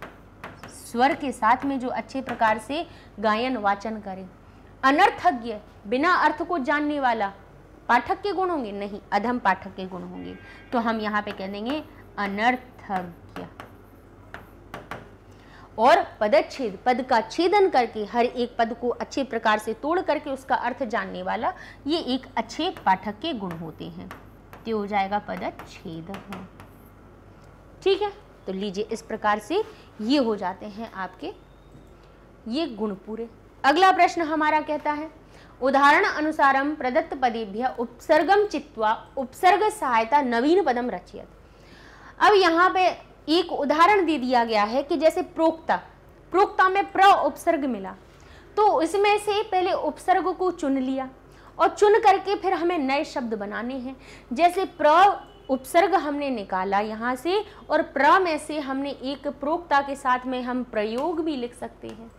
स्वर के साथ में जो अच्छे प्रकार से गायन वाचन करे। अनर्थज्ञ, बिना अर्थ को जानने वाला, पाठक के गुण होंगे, नहीं अधम पाठक के गुण होंगे। तो हम यहाँ पे कह देंगे अनर्थज्ञ। और पदच्छेद, पद का छेदन करके हर एक पद को अच्छे प्रकार से तोड़ करके उसका अर्थ जानने वाला, ये एक अच्छे पाठक के गुण होते हैं। तो हो जाएगा पदच्छेद। ठीक है, तो लीजिए इस प्रकार से ये हो जाते हैं आपके ये गुण पूरे। अगला प्रश्न हमारा कहता है उदाहरण अनुसारम प्रदत्त पदेभ्य उपसर्गम चित्वा उपसर्ग सहायता नवीन पदम रचयत। अब यहाँ पे एक उदाहरण दे दिया गया है कि जैसे प्रोक्ता, प्रोक्ता में प्र उपसर्ग मिला, तो इसमें से पहले उपसर्ग को चुन लिया और चुन करके फिर हमें नए शब्द बनाने हैं। जैसे प्र उपसर्ग हमने निकाला यहाँ से, और प्र में से हमने एक प्रोक्ता के साथ में हम प्रयोग भी लिख सकते हैं,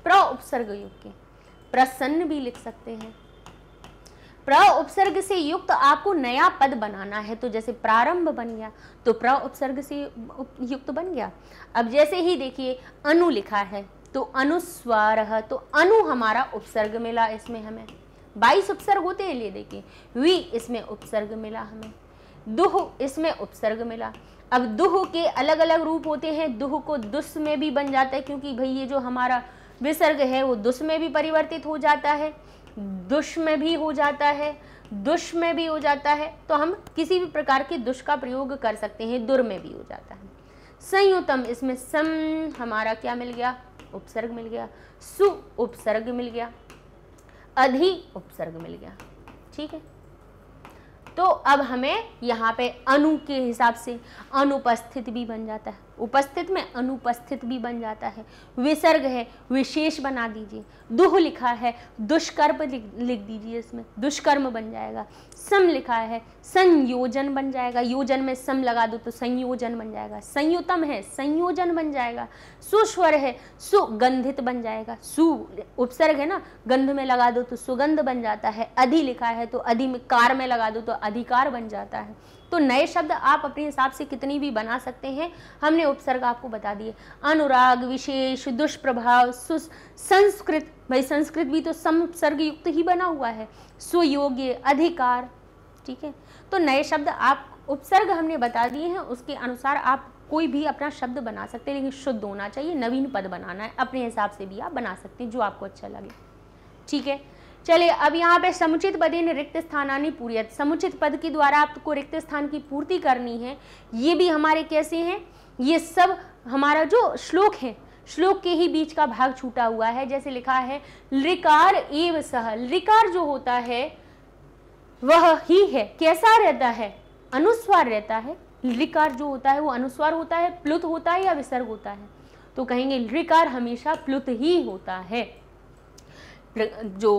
प्र उपसर्ग युक्त के प्रसन्न भी लिख सकते हैं। प्र उपसर्ग से युक्त आपको नया पद बनाना है, तो जैसे प्रारंभ बन गया तो प्र उपसर्ग से युक्त बन गया। अब जैसे ही देखिए अनु लिखा है तो अनुस्वार, तो अनु हमारा उपसर्ग मिला, इसमें हमें 22 उपसर्ग होते हैं। लिए देखिए वी, इसमें उपसर्ग मिला हमें। दुह, इसमें उपसर्ग मिला। अब दुह के अलग अलग रूप होते हैं, दुह को दुस में भी बन जाता है, क्योंकि भाई ये जो हमारा विसर्ग है वो दुस में भी परिवर्तित हो जाता है, दुष में भी हो जाता है, दुष में भी हो जाता है, तो हम किसी भी प्रकार के दुष का प्रयोग कर सकते हैं, दुर में भी हो जाता है। संयुतम, इसमें सम हमारा क्या मिल गया, उपसर्ग मिल गया, सु उपसर्ग मिल गया, अधि उपसर्ग मिल गया। ठीक है, तो अब हमें यहाँ पे अनु के हिसाब से अनुपस्थित भी बन जाता है, उपस्थित में अनुपस्थित भी बन जाता है। विसर्ग है, विशेष बना दीजिए। दुह लिखा है, दुष्कर्म लिख दीजिए, इसमें दुष्कर्म बन जाएगा। सम लिखा है, संयोजन बन जाएगा, योजन में सम लगा दो तो संयोजन बन जाएगा। संयुतम है, संयोजन बन जाएगा। सुस्वर है, सुगंधित बन जाएगा। सु उपसर्ग है ना, गंध में लगा दो तो सुगंध बन जाता है। अधि लिखा है तो अधि में कार में लगा दो तो अधिकार बन जाता है। तो नए शब्द आप अपने हिसाब से कितनी भी बना सकते हैं, हमने उपसर्ग आपको बता दिए। अनुराग, विशेष, दुष्प्रभाव, संस्कृत, भाई संस्कृत भी तो संसर्ग युक्त ही बना हुआ है। सुयोग्य, अधिकार। ठीक है, तो नए शब्द आप उपसर्ग हमने बता दिए हैं, उसके अनुसार आप कोई भी अपना शब्द बना सकते हैं, लेकिन शुद्ध होना चाहिए, नवीन पद बनाना है, अपने हिसाब से भी आप बना सकते हैं जो आपको अच्छा लगे। ठीक है, चलिए अब यहाँ पे समुचित पदेन रिक्त स्थानानि पूर्यत, समुचित पद के द्वारा आपको रिक्त स्थान की पूर्ति करनी है। ये भी हमारे कैसे हैं, ये सब हमारा जो श्लोक है, श्लोक के ही बीच का भाग छूटा हुआ है। जैसे लिखा है ऋकार एव सह, ऋकार जो होता है वह ही है, कैसा रहता है, अनुस्वार रहता है। ऋकार जो होता है वो अनुस्वार होता है, प्लुत होता है या विसर्ग होता है, तो कहेंगे ऋकार हमेशा प्लुत ही होता है। जो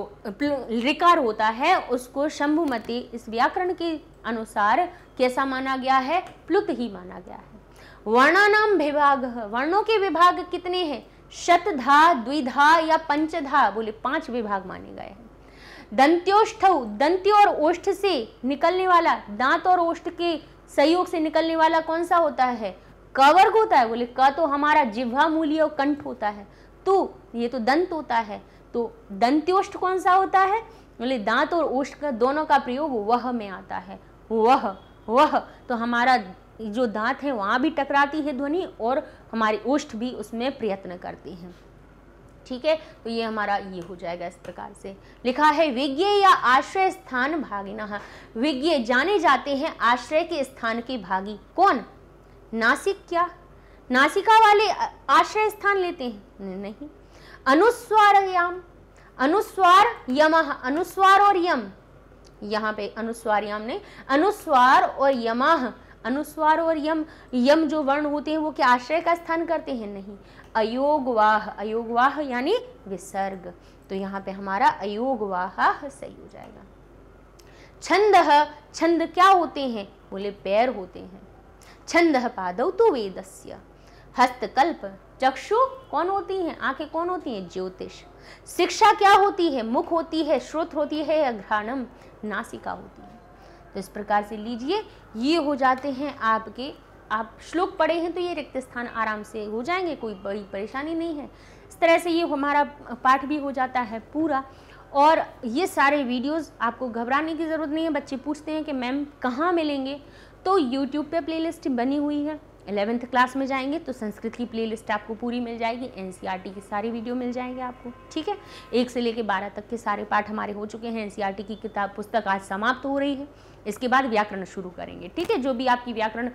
ऋकार होता है उसको शंभुमती इस व्याकरण के अनुसार कैसा माना गया है, प्लुत ही माना गया है। वर्णानाम विभाग, वर्णों के विभाग कितने हैं, शतधा, द्विधा या पंचधा, बोले 5 विभाग माने गए हैं। दंत्योष्ठ, दंत्य और ओष्ठ से निकलने वाला, दांत और ओष्ठ के सहयोग से निकलने वाला कौन सा होता है, क वर्ग होता है। बोले क तो हमारा जिह्वा, मूली और कंठ होता है, तो ये तो दंत होता है। तो दंत्योष्ठ कौन सा होता है, बोले दांत और ओष्ठ का दोनों का प्रयोग वह में आता है। वह तो हमारा जो दांत है वहां भी टकराती है ध्वनि, और हमारी ओष्ठ भी उसमें प्रयत्न करती हैं। ठीक है, तो ये हमारा ये हो जाएगा। इस प्रकार से लिखा है विज्ञ या आश्रय स्थान भागिनः, विज्ञ जाने जाते हैं आश्रय के स्थान के भागी। कौन, नासिक, क्या नासिका वाले आश्रय स्थान लेते हैं, नहीं। अनुस्वार याम, अनुस्वार यमः, अनुस्वार और यम, यहाँ पे अनुस्वार याम ने, अनुस्वार और यमः, अनुस्वार और यम, यम जो वर्ण होते हैं वो क्या आश्रय का स्थान करते हैं, नहीं। अयोगवाह, अयोगवाह यानी विसर्ग, तो यहाँ पे हमारा अयोगवाह सही हो जाएगा। छंदः, छंद क्या होते हैं, बोले पैर होते हैं। छंदः पादौ तु वेदस्य, हस्तकल्प, चक्षु कौन होती हैं, आंखें कौन होती हैं, ज्योतिष। शिक्षा क्या होती है, मुख होती है, श्रोत्र होती है, या घ्राणम, नासिका होती है। तो इस प्रकार से लीजिए, ये हो जाते हैं आपके, आप श्लोक पढ़े हैं तो ये रिक्त स्थान आराम से हो जाएंगे, कोई बड़ी परेशानी नहीं है। इस तरह से ये हमारा पाठ भी हो जाता है पूरा। और ये सारे वीडियोस आपको घबराने की ज़रूरत नहीं है। बच्चे पूछते हैं कि मैम कहाँ मिलेंगे, तो यूट्यूब पे प्लेलिस्ट बनी हुई है। 11th क्लास में जाएंगे तो संस्कृत की प्लेलिस्ट आपको पूरी मिल जाएगी, एनसीईआरटी की सारी वीडियो मिल जाएंगे आपको, ठीक है। 1 से लेकर 12 तक के सारे पाठ हमारे हो चुके हैं। एनसीईआरटी की किताब पुस्तक आज समाप्त हो रही है, इसके बाद व्याकरण शुरू करेंगे, ठीक है। जो भी आपकी व्याकरण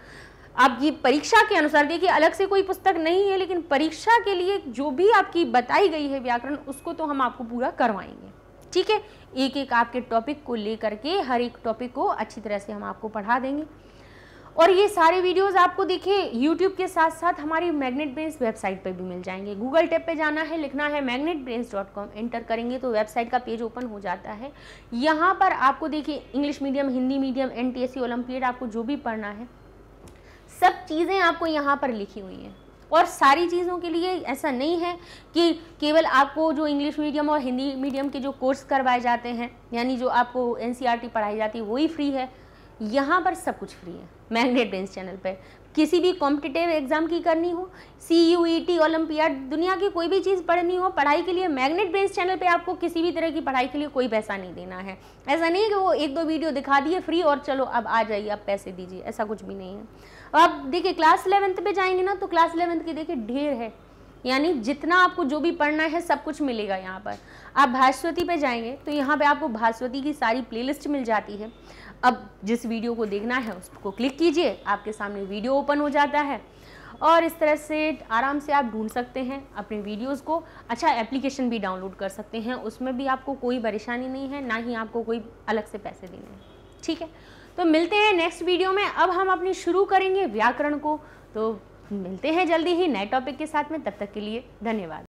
आपकी परीक्षा के अनुसार, देखिए अलग से कोई पुस्तक नहीं है, लेकिन परीक्षा के लिए जो भी आपकी बताई गई है व्याकरण, उसको तो हम आपको पूरा करवाएंगे, ठीक है। एक एक आपके टॉपिक को लेकर के हर एक टॉपिक को अच्छी तरह से हम आपको पढ़ा देंगे। और ये सारे वीडियोस आपको देखिए यूट्यूब के साथ साथ हमारी मैग्नेट ब्रेन्स वेबसाइट पे भी मिल जाएंगे। गूगल टैब पे जाना है, लिखना है magnetbrains.com, एंटर करेंगे तो वेबसाइट का पेज ओपन हो जाता है। यहाँ पर आपको देखिए English medium, Hindi medium, NTSC olympiad, आपको जो भी पढ़ना है सब चीज़ें आपको यहाँ पर लिखी हुई हैं। और सारी चीज़ों के लिए ऐसा नहीं है कि केवल आपको जो इंग्लिश मीडियम और हिंदी मीडियम के जो कोर्स करवाए जाते हैं, यानी जो आपको NCERT पढ़ाई जाती है वही फ्री है। यहाँ पर सब कुछ फ्री है मैग्नेट ब्रेन्स चैनल पे। किसी भी कॉम्पिटिटिव एग्जाम की करनी हो, CUET, ओलंपियाड, दुनिया की कोई भी चीज़ पढ़नी हो पढ़ाई के लिए, मैग्नेट ब्रेन्स चैनल पे आपको किसी भी तरह की पढ़ाई के लिए कोई पैसा नहीं देना है। ऐसा नहीं कि वो 1-2 वीडियो दिखा दिए फ्री और चलो अब आ जाइए अब पैसे दीजिए, ऐसा कुछ भी नहीं है। अब देखिए क्लास 11th पे जाएंगे ना तो क्लास 11th की देखिए ढेर है, यानी जितना आपको जो भी पढ़ना है सब कुछ मिलेगा यहाँ पर। आप भास्वती पे जाएंगे तो यहाँ पे आपको भास्वती की सारी प्लेलिस्ट मिल जाती है। अब जिस वीडियो को देखना है उसको क्लिक कीजिए, आपके सामने वीडियो ओपन हो जाता है और इस तरह से आराम से आप ढूंढ सकते हैं अपने वीडियोस को। अच्छा, एप्लीकेशन भी डाउनलोड कर सकते हैं, उसमें भी आपको कोई परेशानी नहीं है, ना ही आपको कोई अलग से पैसे देने हैं, ठीक है। तो मिलते हैं नेक्स्ट वीडियो में। अब हम अपनी शुरू करेंगे व्याकरण को, तो मिलते हैं जल्दी ही नए टॉपिक के साथ में। तब तक के लिए धन्यवाद।